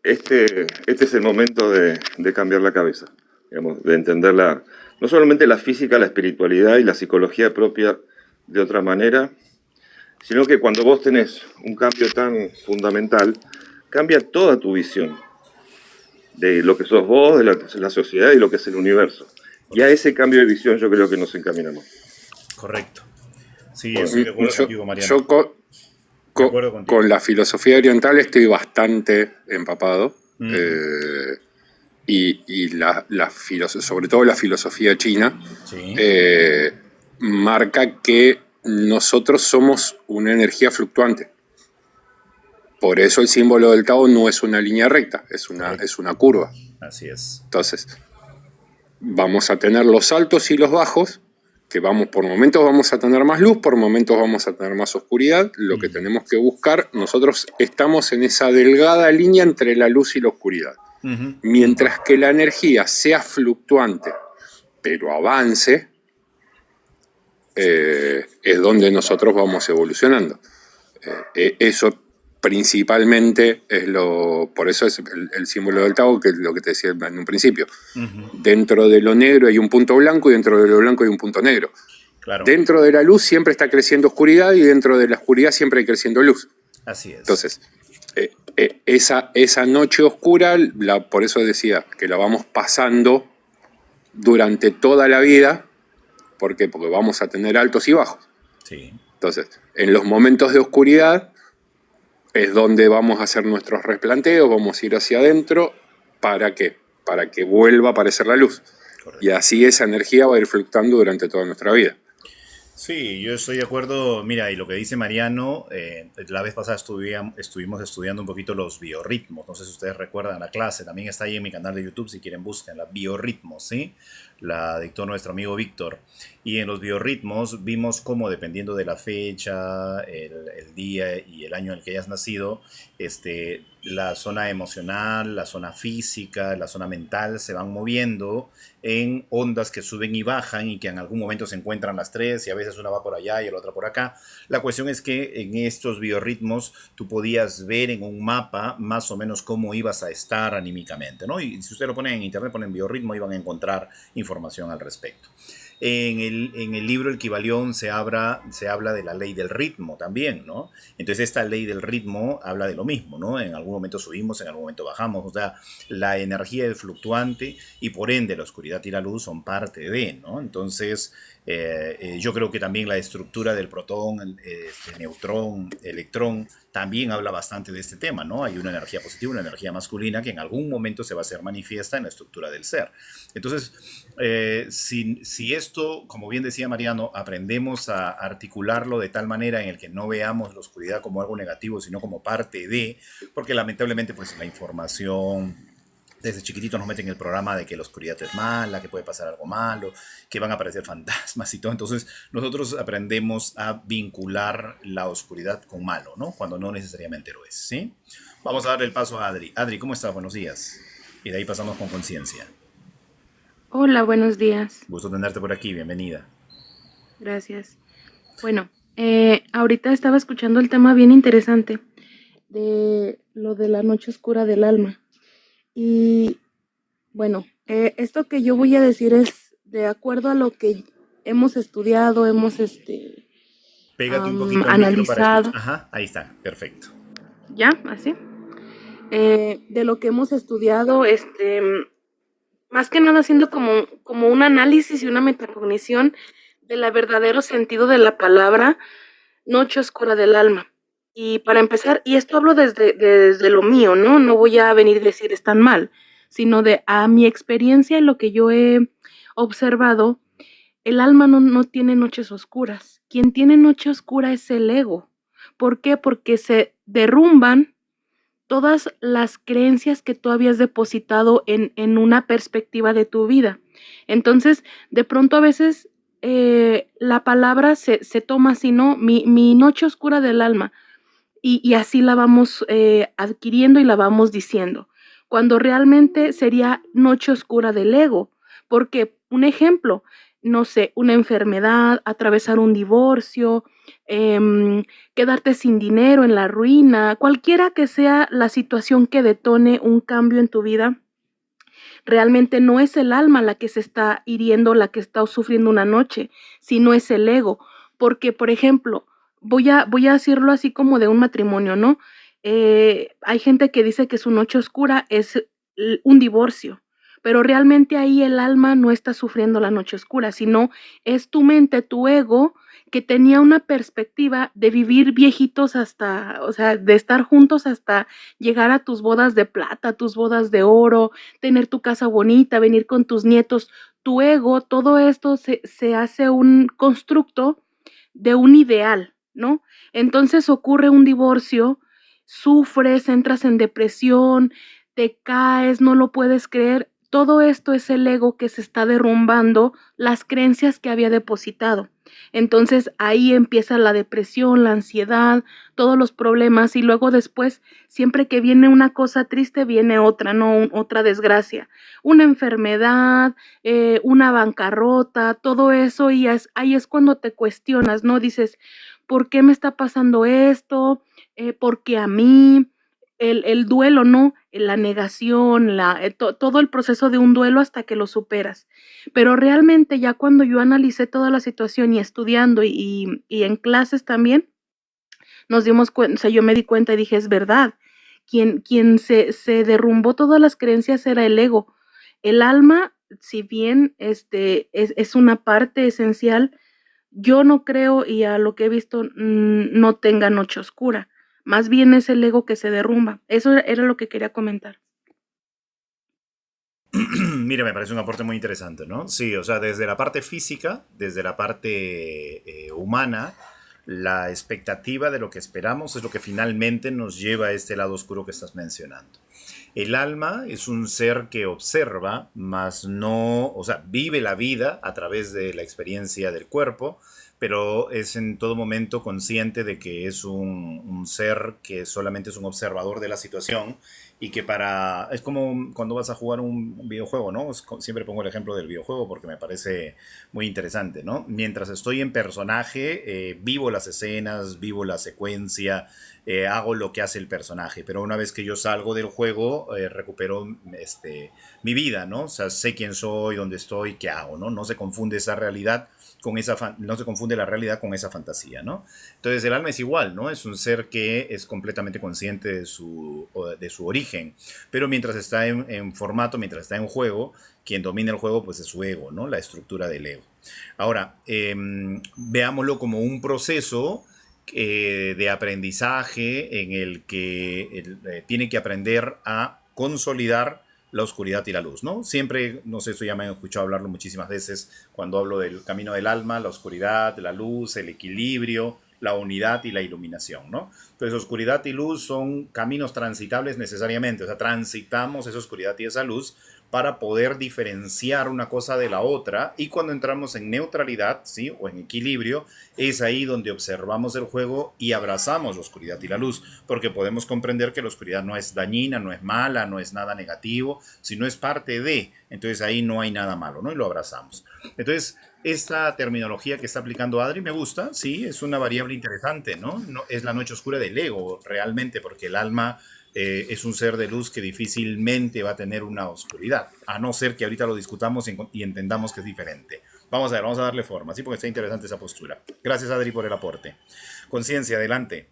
este es el momento de cambiar la cabeza, digamos, de entender no solamente la física, la espiritualidad y la psicología propia de otra manera, sino que cuando vos tenés un cambio tan fundamental, cambia toda tu visión de lo que sos vos, de la sociedad y lo que es el universo. Y a ese cambio de visión yo creo que nos encaminamos.
Correcto. Sí,
Bueno,
estoy de acuerdo contigo, Mariano.
yo
De acuerdo contigo.
con la filosofía oriental estoy bastante empapado. Y sobre todo la filosofía china,
Sí.
marca que nosotros somos una energía fluctuante. Por eso el símbolo del Tao no es una línea recta, es una curva.
Así es.
Entonces, vamos a tener los altos y los bajos, que por momentos vamos a tener más luz, por momentos vamos a tener más oscuridad. Lo que tenemos que buscar, nosotros estamos en esa delgada línea entre la luz y la oscuridad. Mientras que la energía sea fluctuante, pero avance, es donde nosotros vamos evolucionando. Eso principalmente por eso es el símbolo del Tao, que es lo que te decía en un principio. Dentro de lo negro hay un punto blanco y dentro de lo blanco hay un punto negro.
Claro.
Dentro de la luz siempre está creciendo oscuridad y dentro de la oscuridad siempre hay creciendo luz.
Así es.
Entonces, esa noche oscura, por eso decía que la vamos pasando durante toda la vida. ¿Por qué? Porque vamos a tener altos y bajos.
Sí.
Entonces, en los momentos de oscuridad es donde vamos a hacer nuestros replanteos, vamos a ir hacia adentro. ¿Para qué? Para que vuelva a aparecer la luz.
Correcto.
Y así esa energía va a ir fluctuando durante toda nuestra vida.
Sí, yo estoy de acuerdo. Mira, y lo que dice Mariano, la vez pasada estuvimos estudiando un poquito los biorritmos. No sé si ustedes recuerdan la clase, también está ahí en mi canal de YouTube, si quieren busquen la biorritmos, ¿sí? La dictó nuestro amigo Víctor. Y en los biorritmos vimos cómo, dependiendo de la fecha, el día y el año en el que hayas nacido, la zona emocional, la zona física, la zona mental se van moviendo en ondas que suben y bajan y que en algún momento se encuentran las tres y a veces una va por allá y la otra por acá. La cuestión es que en estos biorritmos tú podías ver en un mapa más o menos cómo ibas a estar anímicamente, ¿no? Y si ustedes lo ponen en internet, ponen biorritmo y van a encontrar información al respecto. En el libro El Kybalión se habla de la ley del ritmo también, ¿no? Entonces esta ley del ritmo habla de lo mismo, ¿no? En algún momento subimos, en algún momento bajamos, o sea, la energía es fluctuante y por ende la oscuridad y la luz son parte de, ¿no? Entonces Yo creo que también la estructura del protón, neutrón, electrón, también habla bastante de este tema, ¿no? Hay una energía positiva, una energía masculina que en algún momento se va a hacer manifiesta en la estructura del ser. Entonces, si esto, como bien decía Mariano, aprendemos a articularlo de tal manera en el que no veamos la oscuridad como algo negativo, sino como parte de, porque lamentablemente pues la información desde chiquititos nos meten en el programa de que la oscuridad es mala, que puede pasar algo malo, que van a aparecer fantasmas y todo. Entonces nosotros aprendemos a vincular la oscuridad con malo, ¿no? Cuando no necesariamente lo es, ¿sí? Vamos a darle el paso a Adri. Adri, ¿cómo estás? Buenos días. Y de ahí pasamos con conciencia.
Hola, buenos días.
Gusto tenerte por aquí, bienvenida.
Gracias. Bueno, ahorita estaba escuchando el tema bien interesante de lo de la noche oscura del alma. Y bueno, esto que yo voy a decir es de acuerdo a lo que hemos estudiado, hemos
Pégate un poquito al micro para
analizado.
escuchar. Ajá, ahí está, perfecto.
¿Ya? ¿Así? De lo que hemos estudiado, más que nada haciendo como un análisis y una metacognición del verdadero sentido de la palabra noche oscura del alma. Y para empezar, y esto hablo desde lo mío, ¿no? No voy a venir a decir están mal, sino a mi experiencia en lo que yo he observado, el alma no tiene noches oscuras. Quien tiene noche oscura es el ego. ¿Por qué? Porque se derrumban todas las creencias que tú habías depositado en una perspectiva de tu vida. Entonces, de pronto a veces la palabra se toma así, ¿no? Mi noche oscura del alma. Y así la vamos adquiriendo y la vamos diciendo, cuando realmente sería noche oscura del ego, porque un ejemplo, no sé, una enfermedad, atravesar un divorcio, quedarte sin dinero en la ruina, cualquiera que sea la situación que detone un cambio en tu vida, realmente no es el alma la que se está hiriendo, la que está sufriendo una noche, sino es el ego, porque, por ejemplo, voy a decirlo así como de un matrimonio, ¿no? Hay gente que dice que su noche oscura es un divorcio, pero realmente ahí el alma no está sufriendo la noche oscura, sino es tu mente, tu ego, que tenía una perspectiva de vivir viejitos hasta, o sea, de estar juntos hasta llegar a tus bodas de plata, tus bodas de oro, tener tu casa bonita, venir con tus nietos. Tu ego, todo esto se hace un constructo de un ideal, ¿no? Entonces ocurre un divorcio, sufres, entras en depresión, te caes, no lo puedes creer. Todo esto es el ego que se está derrumbando las creencias que había depositado. Entonces ahí empieza la depresión, la ansiedad, todos los problemas y luego después, siempre que viene una cosa triste, viene otra, ¿no? Otra desgracia, una enfermedad, una bancarrota, todo eso y ahí es cuando te cuestionas, ¿no? Dices, ¿por qué me está pasando esto? ¿Por qué a mí? El duelo, ¿no? La negación, todo el proceso de un duelo hasta que lo superas. Pero realmente ya cuando yo analicé toda la situación y estudiando y en clases también, nos dimos cuenta, o sea, yo me di cuenta y dije, es verdad, quien se derrumbó todas las creencias era el ego. El alma, si bien es una parte esencial, yo no creo, y a lo que he visto, no tenga noche oscura. Más bien es el ego que se derrumba. Eso era lo que quería comentar.
Mira, me parece un aporte muy interesante, ¿no? Sí, o sea, desde la parte física, desde la parte humana, la expectativa de lo que esperamos es lo que finalmente nos lleva a este lado oscuro que estás mencionando. El alma es un ser que observa, mas no, o sea, vive la vida a través de la experiencia del cuerpo, pero es en todo momento consciente de que es un ser que solamente es un observador de la situación y que es como cuando vas a jugar un videojuego, ¿no? Siempre pongo el ejemplo del videojuego porque me parece muy interesante, ¿no? Mientras estoy en personaje, vivo las escenas, vivo la secuencia, hago lo que hace el personaje, pero una vez que yo salgo del juego, recupero mi vida, ¿no? O sea, sé quién soy, dónde estoy, qué hago, ¿no? No se confunde esa realidad no se confunde la realidad con esa fantasía, ¿no? Entonces el alma es igual, ¿no? Es un ser que es completamente consciente de su origen, pero mientras está en formato, mientras está en juego, quien domina el juego pues es su ego, ¿no? La estructura del ego. Ahora, veámoslo como un proceso de aprendizaje en el que tiene que aprender a consolidar la oscuridad y la luz, ¿no? Siempre, no sé, eso ya me han escuchado hablarlo muchísimas veces cuando hablo del camino del alma, la oscuridad, la luz, el equilibrio, la unidad y la iluminación, ¿no? Entonces, oscuridad y luz son caminos transitables necesariamente, o sea, transitamos esa oscuridad y esa luz para poder diferenciar una cosa de la otra, y cuando entramos en neutralidad, ¿sí? O en equilibrio, es ahí donde observamos el juego y abrazamos la oscuridad y la luz, porque podemos comprender que la oscuridad no es dañina, no es mala, no es nada negativo, sino es parte de, entonces ahí no hay nada malo, ¿no? Y lo abrazamos. Entonces, esta terminología que está aplicando Adri me gusta, sí, es una variable interesante, ¿no? Es la noche oscura del ego, realmente, porque el alma es un ser de luz que difícilmente va a tener una oscuridad, a no ser que ahorita lo discutamos y entendamos que es diferente. Vamos a ver, vamos a darle forma, ¿sí? Porque está interesante esa postura. Gracias, Adri, por el aporte. Conciencia, adelante.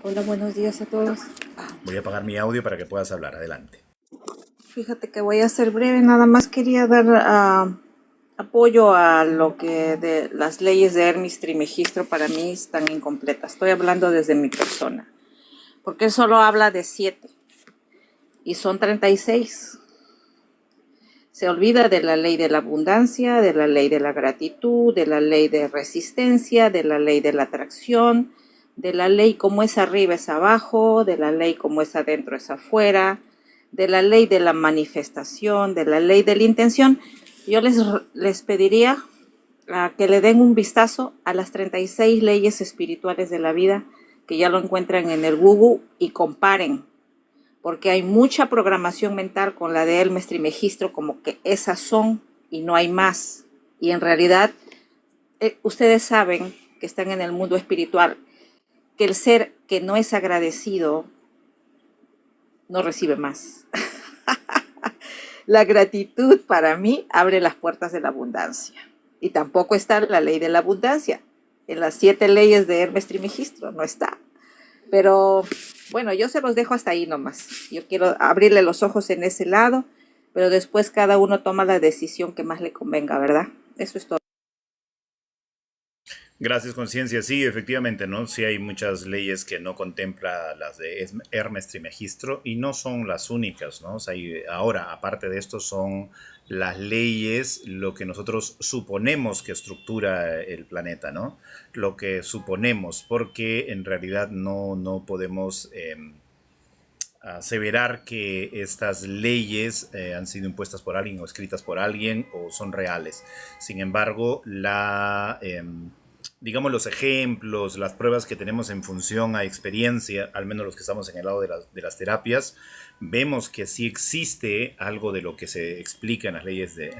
Hola, buenos días a todos.
Voy a apagar mi audio para que puedas hablar. Adelante.
Fíjate que voy a ser breve, nada más quería dar apoyo a lo que de las leyes de Hermes Trismegisto para mí están incompletas. Estoy hablando desde mi persona, porque él solo habla de 7 y son 36. Se olvida de la ley de la abundancia, de la ley de la gratitud, de la ley de resistencia, de la ley de la atracción, de la ley como es arriba es abajo, de la ley como es adentro es afuera, de la ley de la manifestación, de la ley de la intención. Yo les pediría que le den un vistazo a las 36 leyes espirituales de la vida, que ya lo encuentran en el Google, y comparen, porque hay mucha programación mental con la de Hermes Trismegisto, como que esas son y no hay más. Y en realidad, ustedes saben que están en el mundo espiritual, que el ser que no es agradecido no recibe más. La gratitud para mí abre las puertas de la abundancia. Y tampoco está la ley de la abundancia. En las 7 leyes de Hermes Trismegisto no está. Pero bueno, yo se los dejo hasta ahí nomás. Yo quiero abrirle los ojos en ese lado, pero después cada uno toma la decisión que más le convenga, ¿verdad? Eso es todo.
Gracias, Conciencia. Sí, efectivamente, ¿no? Sí hay muchas leyes que no contempla las de Hermes Trismegisto y no son las únicas, ¿no? O sea, ahora, aparte de esto, son las leyes, lo que nosotros suponemos que estructura el planeta, ¿no? Lo que suponemos, porque en realidad no podemos aseverar que estas leyes han sido impuestas por alguien o escritas por alguien o son reales. Sin embargo, digamos, los ejemplos, las pruebas que tenemos en función a experiencia, al menos los que estamos en el lado de las terapias, vemos que sí existe algo de lo que se explica en las leyes de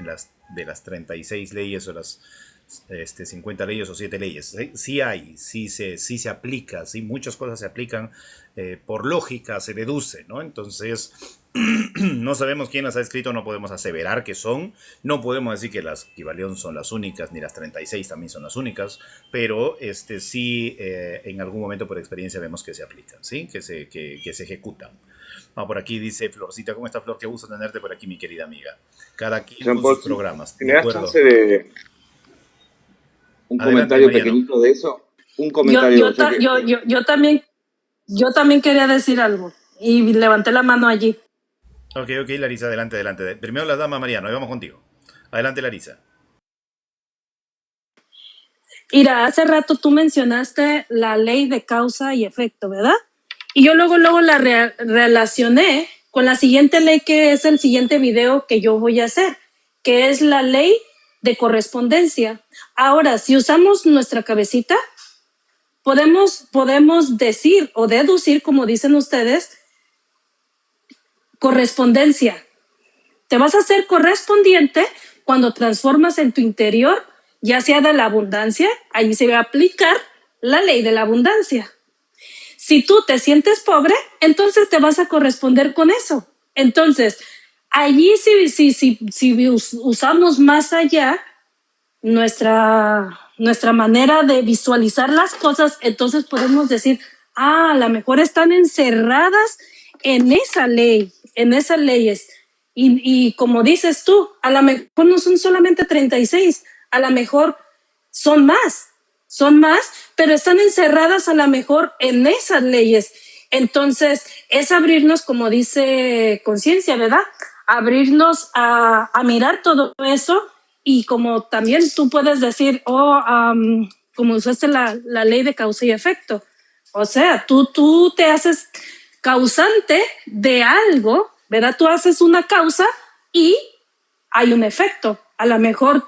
las 36 leyes o las 50 leyes o 7 leyes. Sí hay, sí se aplica, sí, muchas cosas se aplican por lógica, se deduce, ¿no? Entonces, no sabemos quién las ha escrito, no podemos aseverar que son, no podemos decir que las Kybalión son las únicas, ni las 36 también son las únicas, pero sí en algún momento por experiencia vemos que se aplican, ¿sí? Que se ejecutan. Por aquí dice Florcita, ¿cómo está, Flor? Qué gusto tenerte por aquí, mi querida amiga. Cada quien con sus programas.
¿Me das chance de un
Adelante,
comentario
Mariano.
pequeñito de eso? Un comentario.
Yo también quería decir algo y levanté la mano allí.
Ok, Larisa, adelante. Primero las damas, Mariano, ahí vamos contigo. Adelante, Larisa.
Ira, hace rato tú mencionaste la ley de causa y efecto, ¿verdad? Y yo luego la relacioné con la siguiente ley, que es el siguiente video que yo voy a hacer, que es la ley de correspondencia. Ahora, si usamos nuestra cabecita, podemos decir o deducir, como dicen ustedes, correspondencia. Te vas a hacer correspondiente cuando transformas en tu interior, ya sea de la abundancia, ahí se va a aplicar la ley de la abundancia. Si tú te sientes pobre, entonces te vas a corresponder con eso. Entonces,
allí si usamos más allá nuestra manera de visualizar las cosas, entonces podemos decir, a lo mejor están encerradas en esa ley, en esas leyes. Y como dices tú, a lo mejor no son solamente 36, a lo mejor son más, pero están encerradas a lo mejor en esas leyes. Entonces, es abrirnos, como dice Conciencia, ¿verdad? Abrirnos a mirar todo eso, y como también tú puedes decir, como usaste la ley de causa y efecto. O sea, tú te haces causante de algo, ¿verdad? Tú haces una causa y hay un efecto. A lo mejor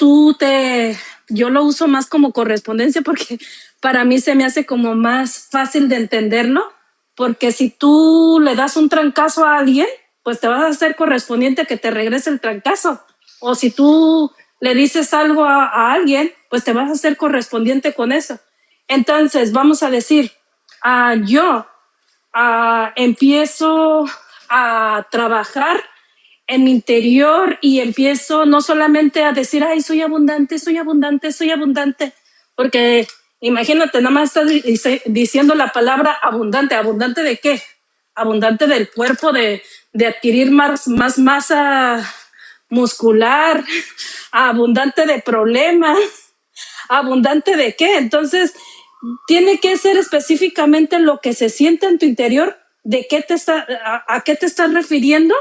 yo lo uso más como correspondencia porque para mí se me hace como más fácil de entenderlo, porque si tú le das un trancazo a alguien, pues te vas a hacer correspondiente a que te regrese el trancazo. O si tú le dices algo a alguien, pues te vas a hacer correspondiente con eso. Entonces, vamos a decir, yo empiezo a trabajar en mi interior y empiezo no solamente a decir, ay, soy abundante, porque imagínate, nada más estás diciendo la palabra abundante. ¿Abundante de qué? Abundante del cuerpo, de adquirir más masa muscular, abundante de problemas, abundante de qué. Entonces, tiene que ser específicamente lo que se siente en tu interior, de qué a qué te estás refiriendo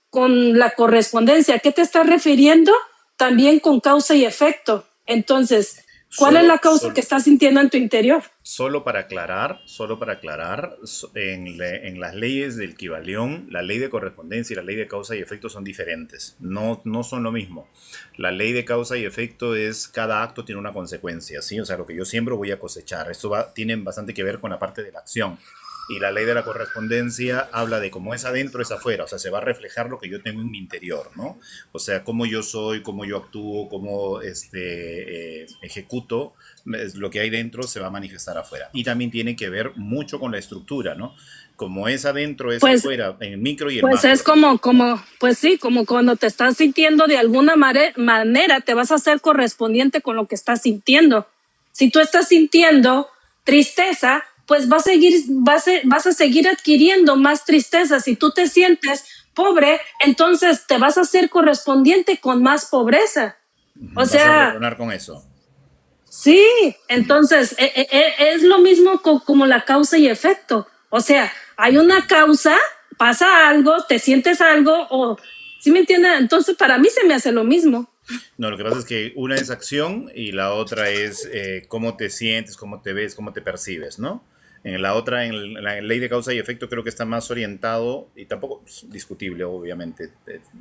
con la correspondencia, a qué te estás refiriendo también con causa y efecto. Entonces, ¿cuál es la causa que estás sintiendo en tu interior?
Solo para aclarar, en las leyes del Kybalión, la ley de correspondencia y la ley de causa y efecto son diferentes, no son lo mismo. La ley de causa y efecto es, cada acto tiene una consecuencia, ¿sí? O sea, lo que yo siembro voy a cosechar. Esto tiene bastante que ver con la parte de la acción. Y la ley de la correspondencia habla de cómo es adentro, es afuera. O sea, se va a reflejar lo que yo tengo en mi interior, ¿no? O sea, cómo yo soy, cómo yo actúo, cómo ejecuto, lo que hay dentro se va a manifestar afuera. Y también tiene que ver mucho con la estructura, ¿no? Como es adentro, es afuera, en el micro y el macro.
Pues es como cuando te estás sintiendo de alguna manera, te vas a hacer correspondiente con lo que estás sintiendo. Si tú estás sintiendo tristeza, pues vas a seguir adquiriendo más tristeza. Si tú te sientes pobre, entonces te vas a hacer correspondiente con más pobreza. O sea,
vas a resonar con eso.
Sí, entonces es lo mismo como la causa y efecto. O sea, hay una causa, pasa algo, te sientes algo, o ¿sí me entiendes? Entonces para mí se me hace lo mismo.
No, lo que pasa es que una es acción y la otra es cómo te sientes, cómo te ves, cómo te percibes, ¿no? En la otra, en la ley de causa y efecto, creo que está más orientado, y tampoco es discutible, obviamente,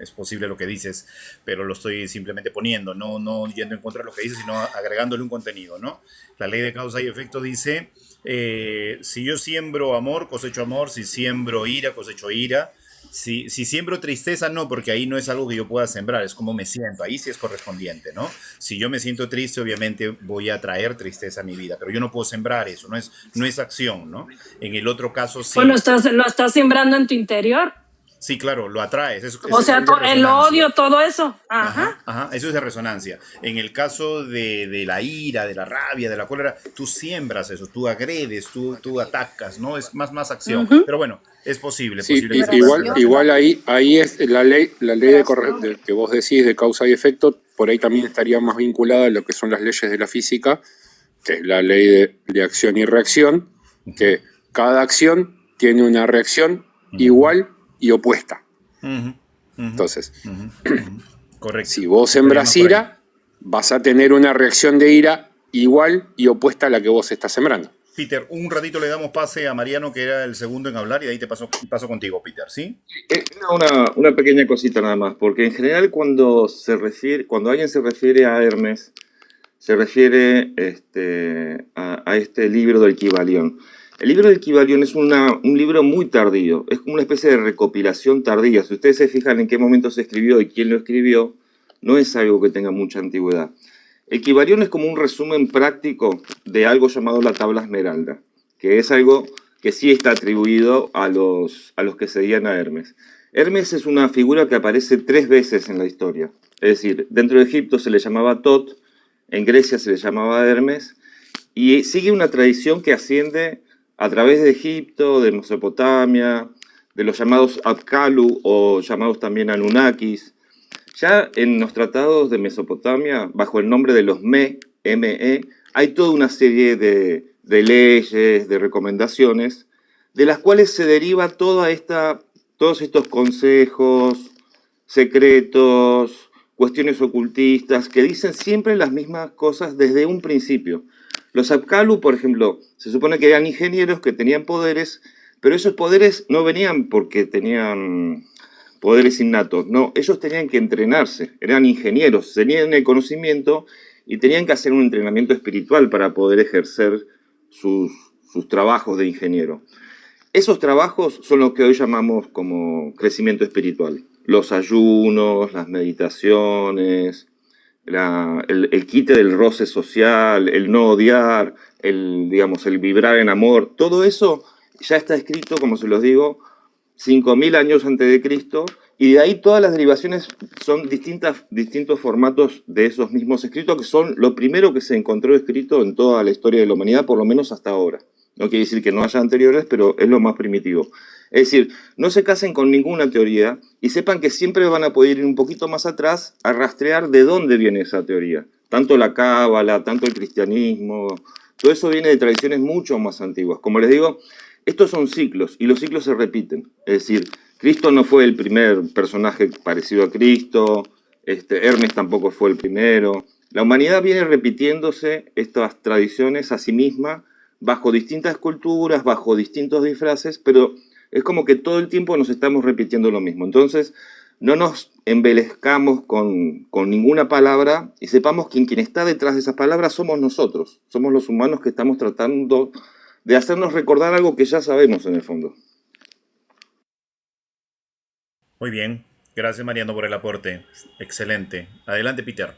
es posible lo que dices, pero lo estoy simplemente poniendo, no yendo en contra de lo que dices, sino agregándole un contenido, ¿no? La ley de causa y efecto dice, si yo siembro amor, cosecho amor, si siembro ira, cosecho ira. Si siembro tristeza, no, porque ahí no es algo que yo pueda sembrar, es como me siento, ahí sí es correspondiente, ¿no? Si yo me siento triste, obviamente voy a traer tristeza a mi vida, pero yo no puedo sembrar eso, no es acción, ¿no? En el otro caso sí.
Bueno, lo estás sembrando en tu interior.
Sí, claro, lo atraes.
O sea, el odio, todo eso.
Ajá, eso es de resonancia. En el caso de la ira, de la rabia, de la cólera, tú siembras eso, tú agredes, tú atacas, ¿no? Es más acción. Pero bueno, es posible.
Sí, igual ahí es la ley de que vos decís de causa y efecto, por ahí también estaría más vinculada a lo que son las leyes de la física, que es la ley de acción y reacción, que cada acción tiene una reacción igual y opuesta. Entonces,
correcto.
Si vos sembras ira, vas a tener una reacción de ira igual y opuesta a la que vos estás sembrando.
Peter, un ratito le damos pase a Mariano, que era el segundo en hablar, y de ahí te paso contigo, Peter, ¿sí?
Una pequeña cosita nada más, porque en general cuando alguien se refiere a Hermes, se refiere a este libro del Kybalión. El libro del Kybalión es un libro muy tardío, es como una especie de recopilación tardía. Si ustedes se fijan en qué momento se escribió y quién lo escribió, no es algo que tenga mucha antigüedad. El Kybalión es como un resumen práctico de algo llamado la tabla esmeralda, que es algo que sí está atribuido a los que seguían a Hermes. Hermes es una figura que aparece 3 veces en la historia. Es decir, dentro de Egipto se le llamaba Tot, en Grecia se le llamaba Hermes, y sigue una tradición que asciende a través de Egipto, de Mesopotamia, de los llamados Apkallu o llamados también Anunnakis. Ya en los tratados de Mesopotamia, bajo el nombre de los ME, hay toda una serie de leyes, de recomendaciones, de las cuales se deriva todos estos consejos, secretos, cuestiones ocultistas, que dicen siempre las mismas cosas desde un principio. Los Apkallu, por ejemplo, se supone que eran ingenieros que tenían poderes, pero esos poderes no venían porque tenían poderes innatos, no, ellos tenían que entrenarse, eran ingenieros, tenían el conocimiento y tenían que hacer un entrenamiento espiritual para poder ejercer sus trabajos de ingeniero. Esos trabajos son los que hoy llamamos como crecimiento espiritual. Los ayunos, las meditaciones, el quite del roce social, el no odiar, el vibrar en amor, todo eso ya está escrito, como se los digo, 5.000 años antes de Cristo, y de ahí todas las derivaciones son distintos formatos de esos mismos escritos, que son lo primero que se encontró escrito en toda la historia de la humanidad, por lo menos hasta ahora. No quiere decir que no haya anteriores, pero es lo más primitivo. Es decir, no se casen con ninguna teoría y sepan que siempre van a poder ir un poquito más atrás a rastrear de dónde viene esa teoría. Tanto la cábala, tanto el cristianismo, todo eso viene de tradiciones mucho más antiguas. Como les digo, estos son ciclos y los ciclos se repiten. Es decir, Cristo no fue el primer personaje parecido a Cristo, Hermes tampoco fue el primero. La humanidad viene repitiéndose estas tradiciones a sí misma bajo distintas culturas, bajo distintos disfraces, pero es como que todo el tiempo nos estamos repitiendo lo mismo. Entonces, no nos embelezcamos con ninguna palabra y sepamos que quien está detrás de esas palabras somos nosotros. Somos los humanos que estamos tratando de hacernos recordar algo que ya sabemos en el fondo.
Muy bien. Gracias, Mariano, por el aporte. Excelente. Adelante, Peter.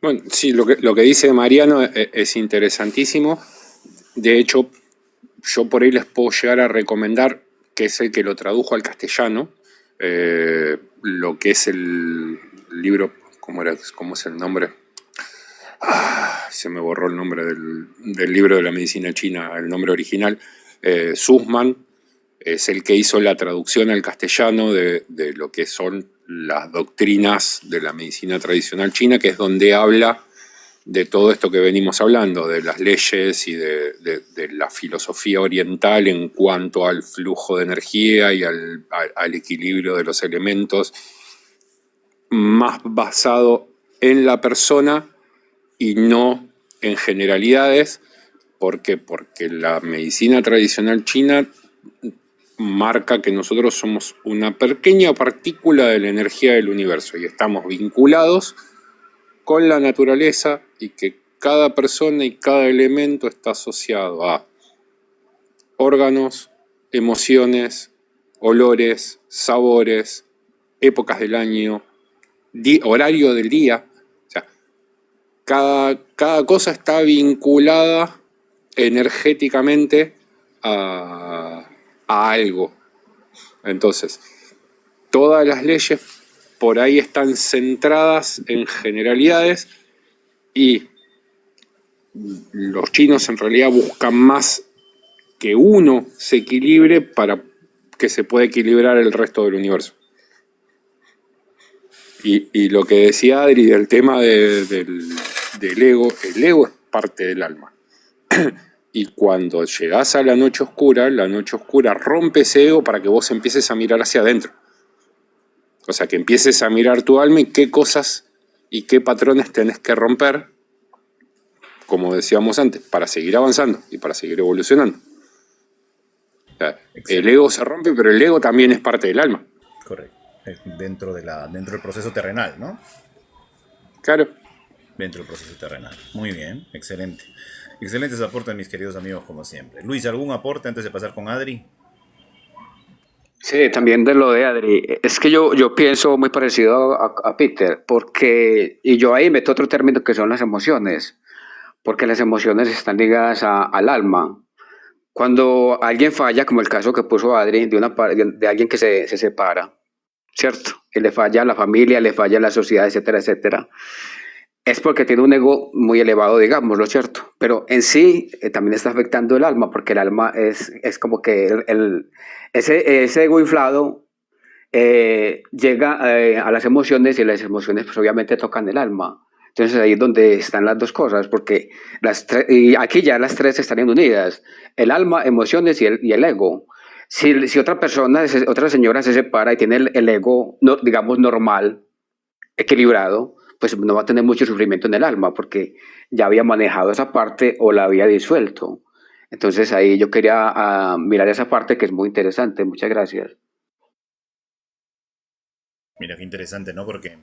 Bueno, sí, lo que dice Mariano es interesantísimo. De hecho, yo por ahí les puedo llegar a recomendar, que es el que lo tradujo al castellano, lo que es el libro, ¿cómo es el nombre? Se me borró el nombre del libro de la medicina china, el nombre original. Sussman es el que hizo la traducción al castellano de lo que son las doctrinas de la medicina tradicional china, que es donde habla de todo esto que venimos hablando, de las leyes y de la filosofía oriental en cuanto al flujo de energía y al equilibrio de los elementos, más basado en la persona y no en generalidades. ¿Por qué? Porque la medicina tradicional china marca que nosotros somos una pequeña partícula de la energía del universo y estamos vinculados con la naturaleza y que cada persona y cada elemento está asociado a órganos, emociones, olores, sabores, épocas del año, horario del día. O sea, cada cosa está vinculada energéticamente a algo. Entonces, todas las leyes por ahí están centradas en generalidades y los chinos en realidad buscan más que uno se equilibre para que se pueda equilibrar el resto del universo. Y lo que decía Adri del tema del ego, el ego es parte del alma. Y cuando llegás a la noche oscura rompe ese ego para que vos empieces a mirar hacia adentro. O sea, que empieces a mirar tu alma y qué cosas y qué patrones tenés que romper, como decíamos antes, para seguir avanzando y para seguir evolucionando. O sea, el ego se rompe, pero el ego también es parte del alma.
Correcto. Dentro del proceso terrenal, ¿no?
Claro.
Dentro del proceso terrenal. Muy bien, excelente. Excelentes aportes, mis queridos amigos, como siempre. Luis, ¿algún aporte antes de pasar con Adri?
Sí, también de lo de Adri. Es que yo pienso muy parecido a Peter, porque, y yo ahí meto otro término que son las emociones, porque las emociones están ligadas al alma. Cuando alguien falla, como el caso que puso Adri, de alguien que se separa, ¿cierto? Que le falla a la familia, le falla a la sociedad, etcétera, etcétera. Es porque tiene un ego muy elevado, digámoslo, ¿cierto? Pero en sí también está afectando el alma, porque el alma es como que ese ego inflado llega a las emociones y las emociones pues obviamente tocan el alma. Entonces ahí es donde están las dos cosas, porque y aquí ya las tres estarían unidas, el alma, emociones y el ego. Si otra persona, otra señora se separa y tiene el ego, no, digamos, normal, equilibrado, pues no va a tener mucho sufrimiento en el alma, porque ya había manejado esa parte o la había disuelto. Entonces ahí yo quería mirar esa parte que es muy interesante. Muchas gracias.
Mira qué interesante, ¿no? Porque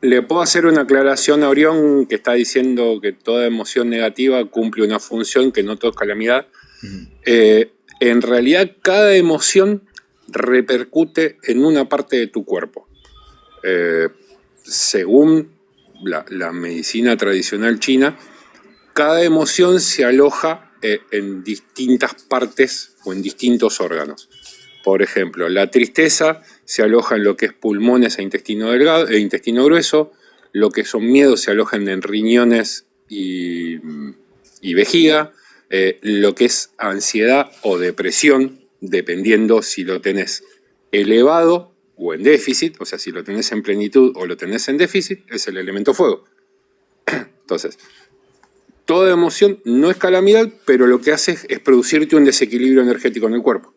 le puedo hacer una aclaración a Orión, que está diciendo que toda emoción negativa cumple una función, que no todo es calamidad. En realidad, cada emoción repercute en una parte de tu cuerpo. Según la medicina tradicional china, cada emoción se aloja en distintas partes o en distintos órganos. Por ejemplo, la tristeza se aloja en lo que es pulmones e intestino delgado, e intestino grueso. Lo que son miedos se alojan en riñones y vejiga. Lo que es ansiedad o depresión, dependiendo si lo tenés elevado o en déficit, o sea, si lo tenés en plenitud o lo tenés en déficit, es el elemento fuego. Entonces, toda emoción no es calamidad, pero lo que hace es producirte un desequilibrio energético en el cuerpo.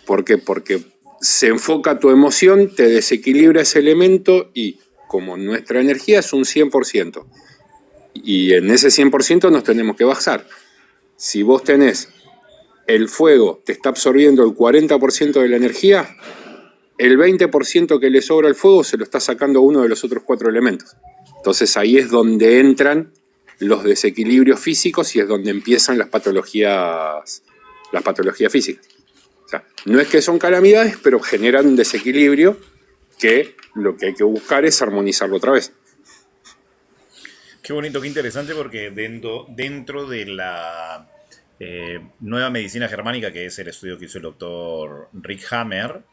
¿Por qué? Porque se enfoca tu emoción, te desequilibra ese elemento y como nuestra energía es un 100%, y en ese 100% nos tenemos que basar. Si vos tenés el fuego, te está absorbiendo el 40% de la energía, el 20% que le sobra al fuego se lo está sacando uno de los otros 4 elementos. Entonces ahí es donde entran los desequilibrios físicos y es donde empiezan las patologías físicas. O sea, no es que son calamidades, pero generan un desequilibrio que lo que hay que buscar es armonizarlo otra vez.
Qué bonito, qué interesante, porque dentro de la nueva medicina germánica, que es el estudio que hizo el doctor Rick Hammer,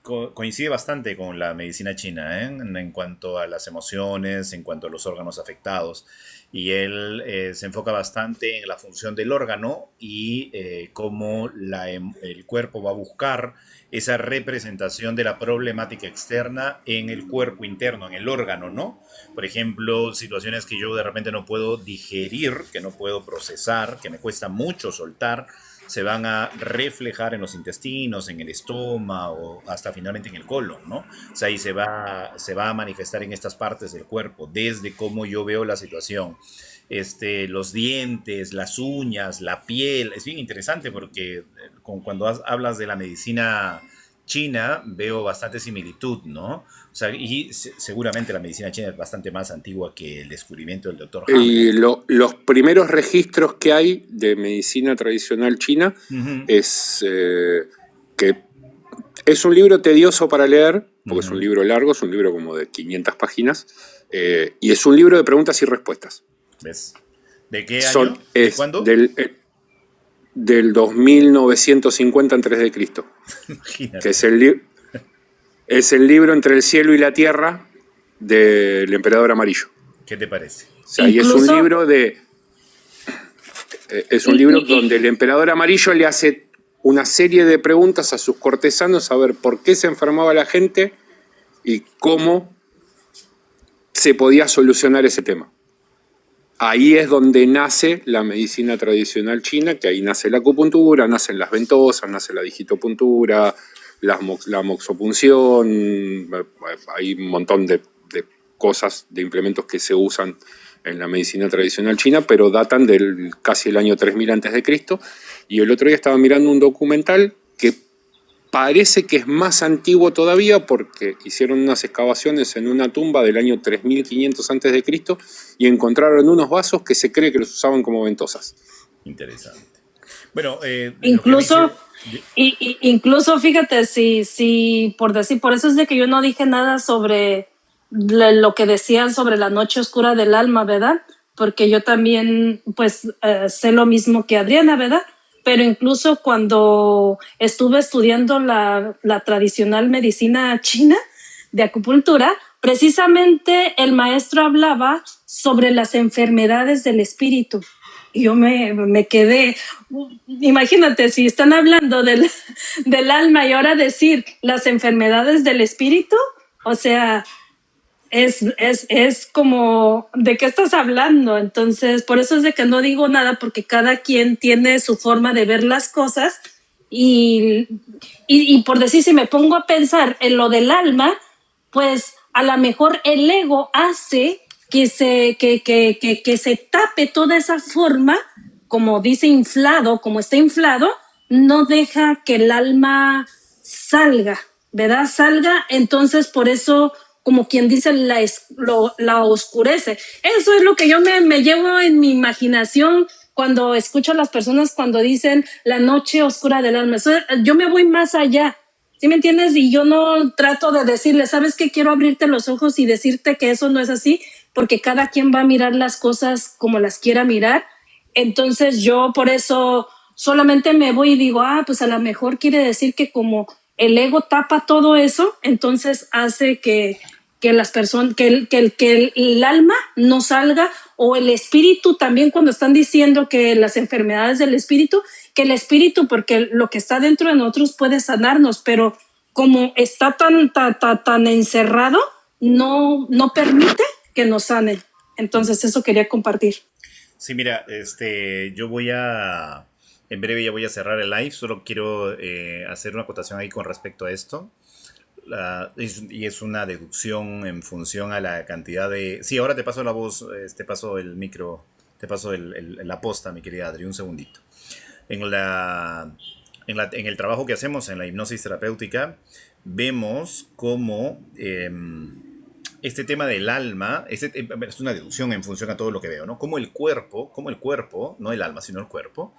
coincide bastante con la medicina china, en cuanto a las emociones, en cuanto a los órganos afectados. Y él se enfoca bastante en la función del órgano y cómo el cuerpo va a buscar esa representación de la problemática externa en el cuerpo interno, en el órgano, ¿no? Por ejemplo, situaciones que yo de repente no puedo digerir, que no puedo procesar, que me cuesta mucho soltar, se van a reflejar en los intestinos, en el estómago, hasta finalmente en el colon, ¿no? O sea, ahí se va a manifestar en estas partes del cuerpo, desde cómo yo veo la situación. Los dientes, las uñas, la piel. Es bien interesante porque cuando hablas de la medicina china veo bastante similitud, ¿no? O sea, y seguramente la medicina china es bastante más antigua que el descubrimiento del doctor Hammer.
Y los primeros registros que hay de medicina tradicional china es que es un libro tedioso para leer, porque es un libro largo, es un libro como de 500 páginas, y es un libro de preguntas y respuestas.
¿Ves? ¿De qué año?
¿De
cuándo?
Del 2950 antes de Cristo.
Imagínate.
Que es el libro Entre el cielo y la tierra del emperador amarillo.
¿Qué te parece?
O sea, y es un libro donde el emperador amarillo le hace una serie de preguntas a sus cortesanos a ver por qué se enfermaba la gente y cómo se podía solucionar ese tema. Ahí es donde nace la medicina tradicional china, que ahí nace la acupuntura, nacen las ventosas, nace la digitopuntura, la moxopunción, hay un montón de cosas, de implementos que se usan en la medicina tradicional china, pero datan del casi el año 3000 a.C. Y el otro día estaba mirando un documental que parece que es más antiguo todavía porque hicieron unas excavaciones en una tumba del año 3500 a.C. y encontraron unos vasos que se cree que los usaban como ventosas.
Interesante. Bueno,
incluso fíjate, si por eso es de que yo no dije nada sobre lo que decían sobre la noche oscura del alma, ¿verdad? porque yo también pues sé lo mismo que Adriana, ¿verdad? Pero incluso cuando estuve estudiando la tradicional medicina china de acupuntura, precisamente el maestro hablaba sobre las enfermedades del espíritu. Y yo me quedé, imagínate, si están hablando del alma y ahora decir las enfermedades del espíritu, o sea, es como, ¿de qué estás hablando? Entonces, por eso es de que no digo nada, porque cada quien tiene su forma de ver las cosas y por decir, si me pongo a pensar en lo del alma, pues a lo mejor el ego hace que se tape toda esa forma, como dice inflado, como está inflado, no deja que el alma salga, ¿verdad? Salga, entonces por eso, como quien dice, la oscurece. Eso es lo que yo me llevo en mi imaginación cuando escucho a las personas cuando dicen la noche oscura del alma. Eso, yo me voy más allá. ¿Sí me entiendes? Y yo no trato de decirle, ¿sabes qué? Quiero abrirte los ojos y decirte que eso no es así, porque cada quien va a mirar las cosas como las quiera mirar. Entonces yo por eso solamente me voy y digo, pues a lo mejor quiere decir que como el ego tapa todo eso, entonces hace que las personas, que el alma no salga, o el espíritu también, cuando están diciendo que las enfermedades del espíritu, que el espíritu, porque lo que está dentro de nosotros puede sanarnos, pero como está tan encerrado, no permite que nos sane. Entonces eso quería compartir.
Sí, mira, en breve ya voy a cerrar el live, solo quiero hacer una acotación ahí con respecto a esto. Y es una deducción en función a la cantidad de... Sí, ahora te paso la voz, te paso el micro, te paso la posta, mi querida Adri, un segundito. En el trabajo que hacemos en la hipnosis terapéutica, vemos cómo este tema del alma, es una deducción en función a todo lo que veo, ¿no? Cómo el cuerpo, no el alma, sino el cuerpo,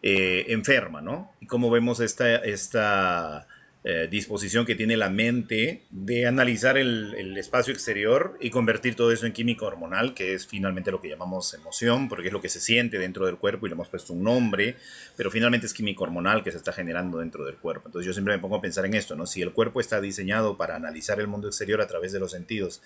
enferma, ¿no? Y cómo vemos esta disposición que tiene la mente de analizar el espacio exterior y convertir todo eso en química hormonal, que es finalmente lo que llamamos emoción, porque es lo que se siente dentro del cuerpo y le hemos puesto un nombre, pero finalmente es química hormonal que se está generando dentro del cuerpo. Entonces yo siempre me pongo a pensar en esto, ¿no? Si el cuerpo está diseñado para analizar el mundo exterior a través de los sentidos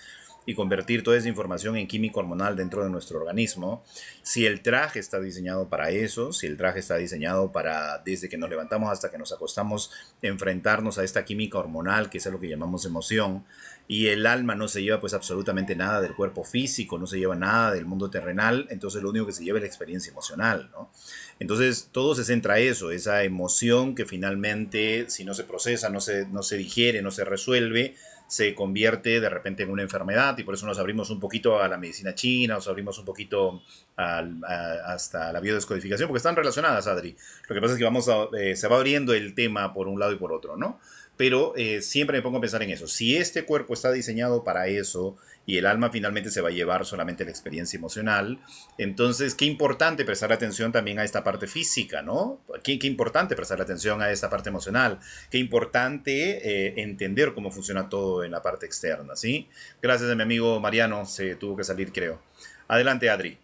y convertir toda esa información en química hormonal dentro de nuestro organismo, si el traje está diseñado para eso, si el traje está diseñado para, desde que nos levantamos hasta que nos acostamos, enfrentarnos a esta química hormonal, que es lo que llamamos emoción, y el alma no se lleva pues absolutamente nada del cuerpo físico, no se lleva nada del mundo terrenal, entonces lo único que se lleva es la experiencia emocional, ¿no? Entonces todo se centra a eso, esa emoción que finalmente, si no se procesa, no se digiere, no se resuelve, se convierte de repente en una enfermedad, y por eso nos abrimos un poquito a la medicina china, nos abrimos un poquito hasta la biodescodificación, porque están relacionadas, Adri. Lo que pasa es que se va abriendo el tema por un lado y por otro, ¿no? Pero siempre me pongo a pensar en eso. Si este cuerpo está diseñado para eso y el alma finalmente se va a llevar solamente la experiencia emocional, entonces qué importante prestar atención también a esta parte física, ¿no? Qué importante prestar atención a esta parte emocional. Qué importante entender cómo funciona todo en la parte externa, ¿sí? Gracias a mi amigo Mariano, se tuvo que salir, creo. Adelante, Adri.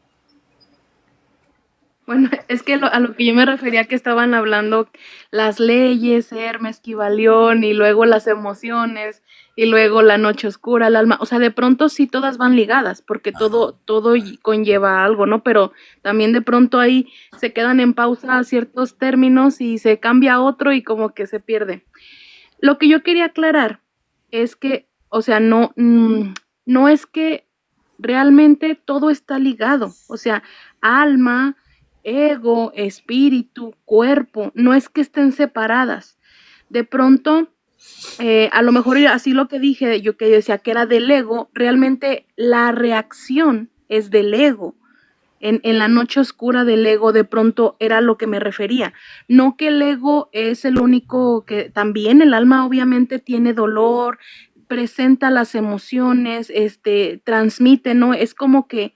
Bueno, es que a lo que yo me refería, que estaban hablando las leyes, Hermes, Kybalión, y luego las emociones, y luego la noche oscura, el alma. O sea, de pronto sí todas van ligadas, porque todo conlleva algo, ¿no? Pero también de pronto ahí se quedan en pausa ciertos términos y se cambia otro y como que se pierde. Lo que yo quería aclarar es que, o sea, no es que realmente todo está ligado. O sea, alma, ego, espíritu, cuerpo, no es que estén separadas. De pronto, a lo mejor así lo que dije, yo que decía que era del ego, realmente la reacción es del ego. En la noche oscura del ego, de pronto era lo que me refería. No que el ego es el único, que también el alma obviamente tiene dolor, presenta las emociones, transmite, ¿no? Es como que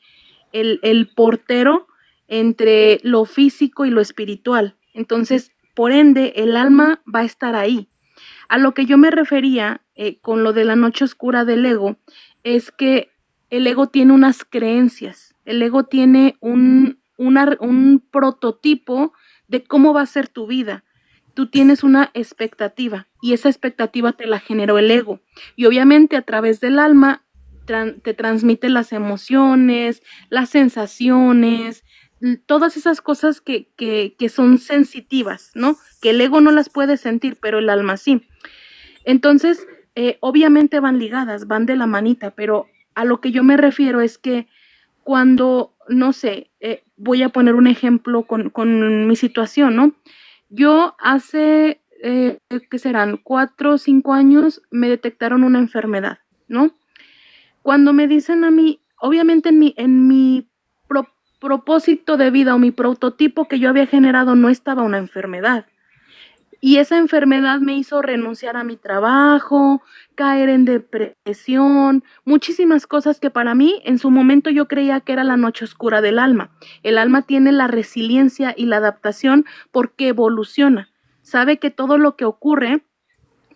el portero entre lo físico y lo espiritual. Entonces, por ende, el alma va a estar ahí. A lo que yo me refería con lo de la noche oscura del ego, es que el ego tiene unas creencias El ego tiene un prototipo de cómo va a ser tu vida. Tú tienes una expectativa y esa expectativa te la generó el ego. Y obviamente a través del alma te transmite las emociones, las sensaciones, todas esas cosas que son sensitivas, ¿no? Que el ego no las puede sentir, pero el alma sí. Entonces, obviamente van ligadas, van de la manita, pero a lo que yo me refiero es que cuando, no sé, voy a poner un ejemplo con mi situación, ¿no? Yo hace, ¿qué serán? 4 o 5 años me detectaron una enfermedad, ¿no? Cuando me dicen a mí, obviamente en mi propósito de vida o mi prototipo que yo había generado no estaba una enfermedad. Y esa enfermedad me hizo renunciar a mi trabajo, caer en depresión, muchísimas cosas que para mí en su momento yo creía que era la noche oscura del alma. El alma tiene la resiliencia y la adaptación porque evoluciona. Sabe que todo lo que ocurre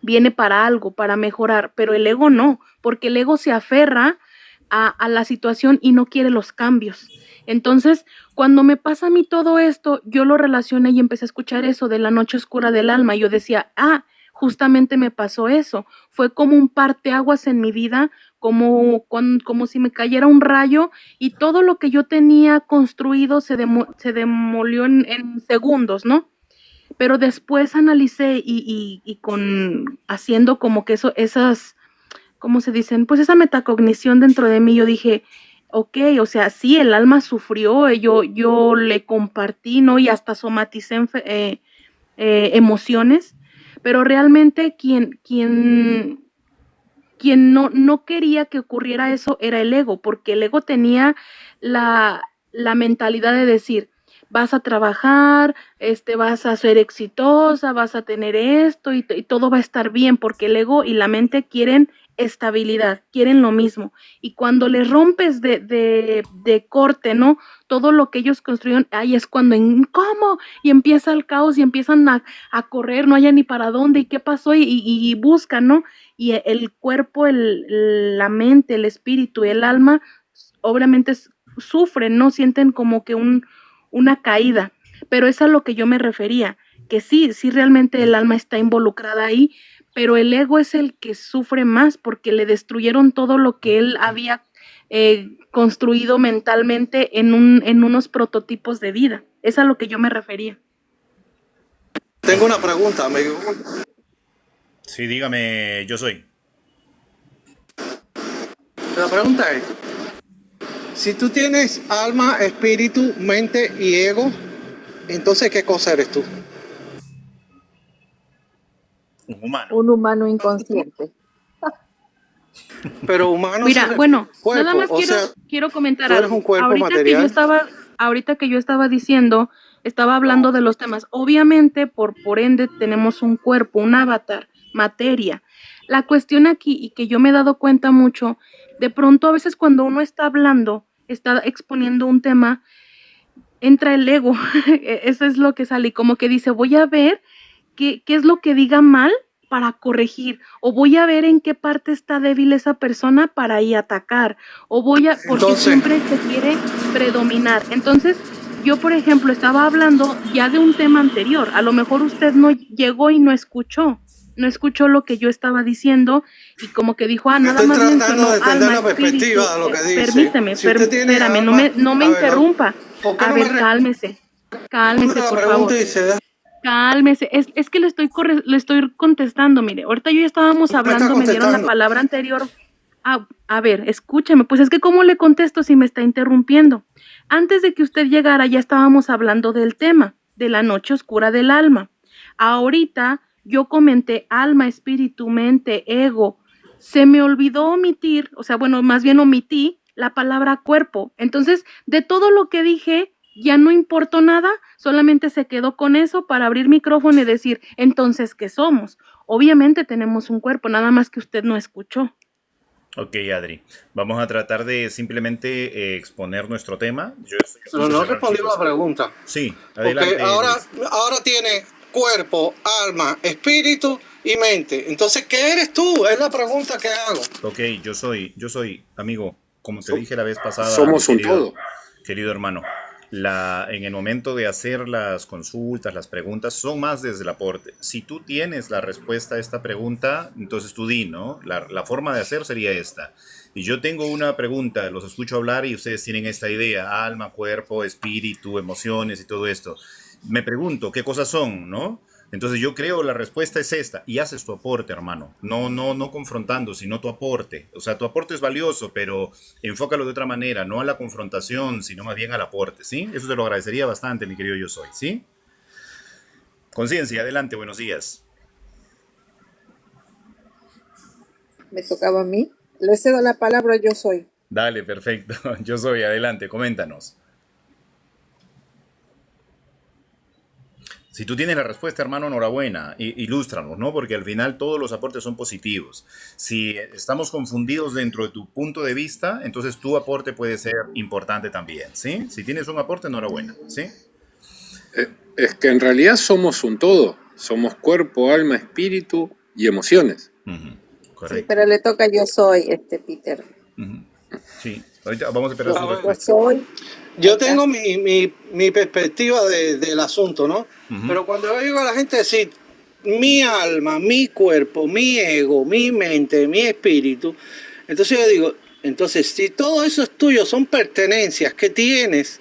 viene para algo, para mejorar, pero el ego no, porque el ego se aferra a la situación y no quiere los cambios. Entonces, cuando me pasa a mí todo esto, yo lo relacioné y empecé a escuchar eso de la noche oscura del alma. Yo decía, justamente me pasó eso. Fue como un parteaguas en mi vida, como si me cayera un rayo y todo lo que yo tenía construido se demolió en segundos, ¿no? Pero después analicé y haciendo como que esas, ¿cómo se dicen? Pues esa metacognición dentro de mí, yo dije, ok, o sea, sí, el alma sufrió, yo le compartí, ¿no? Y hasta somaticé emociones, pero realmente quien no quería que ocurriera eso era el ego, porque el ego tenía la mentalidad de decir, vas a trabajar, vas a ser exitosa, vas a tener esto y todo va a estar bien, porque el ego y la mente quieren estabilidad, quieren lo mismo. Y cuando les rompes de corte, ¿no? Todo lo que ellos construyeron, ahí es cuando, ¿cómo? Y empieza el caos y empiezan a correr, no haya ni para dónde, y qué pasó, y buscan, ¿no? Y el cuerpo, la mente, el espíritu y el alma, obviamente sufren, ¿no? Sienten como que una caída, pero es a lo que yo me refería, que sí realmente el alma está involucrada ahí, pero el ego es el que sufre más porque le destruyeron todo lo que él había construido mentalmente en unos prototipos de vida. Es a lo que yo me refería.
Tengo una pregunta, amigo.
Sí, dígame, yo soy.
La pregunta es, si tú tienes alma, espíritu, mente y ego, entonces ¿qué cosa eres tú?
Un humano.
Un humano inconsciente.
Pero humano.
Mira, bueno,
cuerpo,
nada más quiero comentar algo.
Un cuerpo material.
Ahorita que yo estaba diciendo, estaba hablando de los temas. Obviamente, por ende, tenemos un cuerpo, un avatar, materia. La cuestión aquí, y que yo me he dado cuenta mucho, de pronto a veces cuando uno está hablando, está exponiendo un tema, entra el ego. Eso es lo que sale, como que dice, voy a ver qué es lo que diga mal para corregir, o voy a ver en qué parte está débil esa persona para ir a atacar, porque siempre se quiere predominar. Entonces, yo, por ejemplo, estaba hablando ya de un tema anterior, a lo mejor usted no llegó y no escuchó lo que yo estaba diciendo, y como que dijo, nada más mencionó alma, espíritu. Permíteme, espérame, no me interrumpa. A ver, cálmese, por favor. Cálmese, es que le estoy contestando, mire, ahorita yo ya estábamos hablando, me dieron la palabra anterior. A ver, escúchame, pues es que ¿cómo le contesto si me está interrumpiendo? Antes de que usted llegara ya estábamos hablando del tema, de la noche oscura del alma. Ahorita yo comenté alma, espíritu, mente, ego. Se me olvidó omitir, más bien omití la palabra cuerpo. Entonces, de todo lo que dije, ya no importó nada, solamente se quedó con eso para abrir micrófono y decir, entonces, ¿qué somos? Obviamente tenemos un cuerpo, nada más que usted no escuchó.
Ok, Adri. Vamos a tratar de simplemente exponer nuestro tema.
No respondió la pregunta.
Sí, adelante.
Okay, ahora tiene cuerpo, alma, espíritu y mente. Entonces, ¿qué eres tú? Es la pregunta que hago.
Ok, yo soy, amigo, como te dije la vez pasada,
Somos
mi
un todo.
querido hermano, en el momento de hacer las consultas, las preguntas, son más desde el aporte. Si tú tienes la respuesta a esta pregunta, entonces tú di, ¿no? La forma de hacer sería esta. Y yo tengo una pregunta, los escucho hablar y ustedes tienen esta idea, alma, cuerpo, espíritu, emociones y todo esto. Me pregunto, ¿qué cosas son, no? Entonces yo creo la respuesta es esta y haces tu aporte, hermano. No confrontando, sino tu aporte. O sea, tu aporte es valioso, pero enfócalo de otra manera, no a la confrontación, sino más bien al aporte, ¿sí? Eso te lo agradecería bastante, mi querido Yo Soy, ¿sí? Conciencia, adelante, buenos días.
Me tocaba a mí. Le cedo la palabra, Yo Soy.
Dale, perfecto. Yo Soy, adelante, coméntanos. Si tú tienes la respuesta, hermano, enhorabuena, ilústranos, ¿no? Porque al final todos los aportes son positivos. Si estamos confundidos dentro de tu punto de vista, entonces tu aporte puede ser importante también, ¿sí? Si tienes un aporte, enhorabuena, ¿sí?
Es que en realidad somos un todo. Somos cuerpo, alma, espíritu y emociones.
Correcto.
Sí, pero le toca Yo Soy, Peter.
Sí, ahorita vamos a esperar su
Yo
respuesta.
Soy.
Yo tengo mi perspectiva del asunto, ¿no? Pero cuando yo digo a la gente decir mi alma, mi cuerpo, mi ego, mi mente, mi espíritu, entonces yo digo, entonces si todo eso es tuyo, son pertenencias que tienes,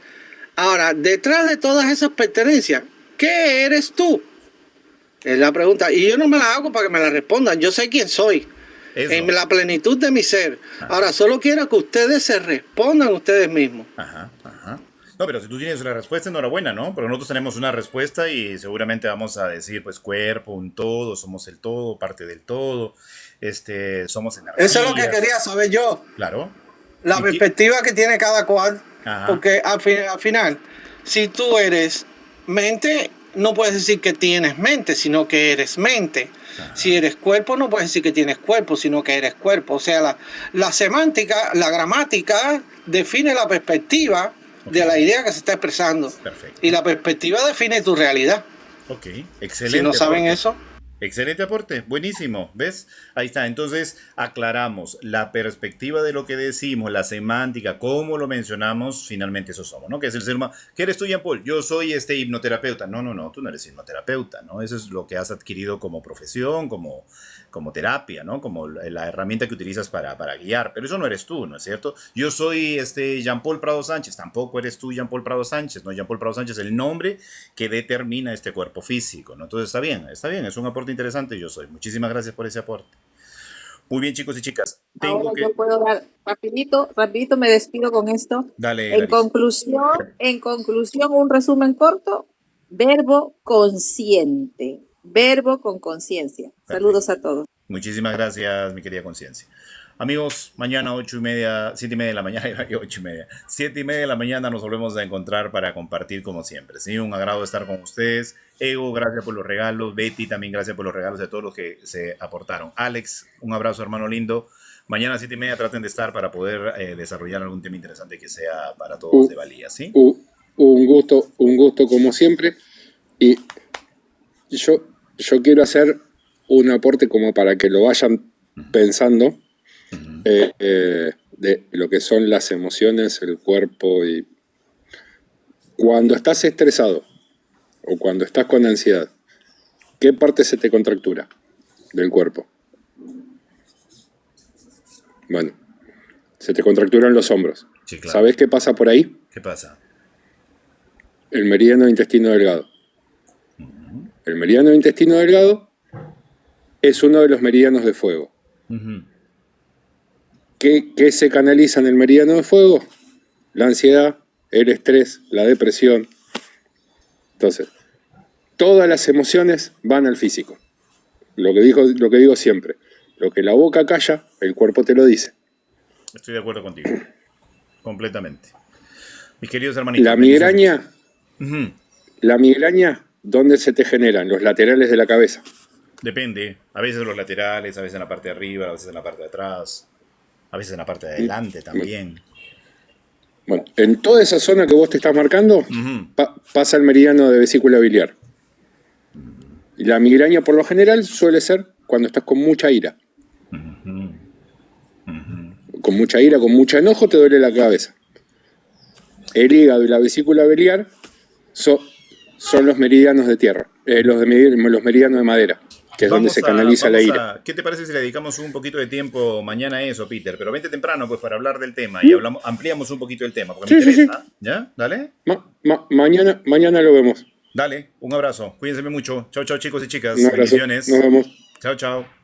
ahora, detrás de todas esas pertenencias, ¿qué eres tú? Es la pregunta. Y yo no me la hago para que me la respondan, yo sé quién soy.
Eso.
En la plenitud de mi ser. Ahora, solo quiero que ustedes se respondan ustedes mismos.
Ajá. No, pero si tú tienes la respuesta, enhorabuena, ¿no? Porque nosotros tenemos una respuesta y seguramente vamos a decir, pues, cuerpo, un todo, somos el todo, parte del todo, somos energías.
Eso es lo que quería saber yo.
Claro.
La perspectiva que tiene cada cual.
Ajá.
Porque al final, si tú eres mente, no puedes decir que tienes mente, sino que eres mente. Ajá. Si eres cuerpo, no puedes decir que tienes cuerpo, sino que eres cuerpo. O sea, la semántica, la gramática define la perspectiva de la idea que se está expresando.
Perfecto.
Y la perspectiva define tu realidad.
Ok, excelente.
Si no saben
aporte.
eso.
Excelente aporte, buenísimo, ¿ves? Ahí está, entonces aclaramos la perspectiva de lo que decimos, la semántica, cómo lo mencionamos, finalmente eso somos, ¿no? Que es el ser humano. ¿Qué eres tú, Jean Paul? Yo soy hipnoterapeuta. No, tú no eres hipnoterapeuta, ¿no? Eso es lo que has adquirido como profesión, como terapia, ¿no? Como la herramienta que utilizas para guiar, pero eso no eres tú, ¿no es cierto? Yo soy Jean Paul Prado Sánchez, tampoco eres tú Jean Paul Prado Sánchez, ¿no? Jean Paul Prado Sánchez es el nombre que determina este cuerpo físico, ¿no? Entonces está bien, es un aporte interesante. Yo soy. Muchísimas gracias por ese aporte. Muy bien, chicos y chicas.
Ahora yo puedo dar rapidito me despido con esto.
Dale.
En conclusión, un resumen corto: verbo consciente, verbo con conciencia. Saludos a todos.
Muchísimas gracias, mi querida conciencia. Amigos, mañana 8:30, 7:30 de la mañana, 8:30, 7:30 de la mañana nos volvemos a encontrar para compartir como siempre. Sí, un agrado estar con ustedes. Ego, gracias por los regalos. Betty, también gracias por los regalos de todos los que se aportaron. Alex, un abrazo, hermano lindo. Mañana 7:30 traten de estar para poder desarrollar algún tema interesante que sea para todos de valía, ¿sí?
Un gusto como siempre. Y yo quiero hacer un aporte como para que lo vayan pensando. De lo que son las emociones, el cuerpo. Y cuando estás estresado o cuando estás con ansiedad, ¿qué parte se te contractura del cuerpo? Bueno, se te contracturan los hombros.
Sí, claro.
¿Sabés qué pasa por ahí?
¿Qué pasa?
El meridiano de intestino delgado. El meridiano de intestino delgado es uno de los meridianos de fuego. ¿Qué se canaliza en el meridiano de fuego? La ansiedad, el estrés, la depresión. Entonces, todas las emociones van al físico. Lo que digo siempre. Lo que la boca calla, el cuerpo te lo dice.
Estoy de acuerdo contigo. Completamente. Mis queridos hermanitos.
La migraña, ¿dónde se te generan? Los laterales de la cabeza.
Depende. A veces los laterales, a veces en la parte de arriba, a veces en la parte de atrás. A veces en la parte de adelante también.
Bueno, en toda esa zona que vos te estás marcando, pasa el meridiano de vesícula biliar. Y la migraña por lo general suele ser cuando estás con mucha ira. Con mucha ira, con mucho enojo, te duele la cabeza. El hígado y la vesícula biliar son los meridianos de tierra, los meridianos de madera, que es donde se canaliza la ira.
¿Qué te parece si le dedicamos un poquito de tiempo mañana a eso, Peter? Pero vente temprano pues para hablar del tema y ampliamos un poquito el tema, porque me interesa. Sí. ¿Ya? ¿Dale?
Mañana lo vemos.
Dale, un abrazo. Cuídense mucho. Chao, chao, chicos y chicas.
Un abrazo.
Bendiciones.
Nos vemos.
Chao, chao.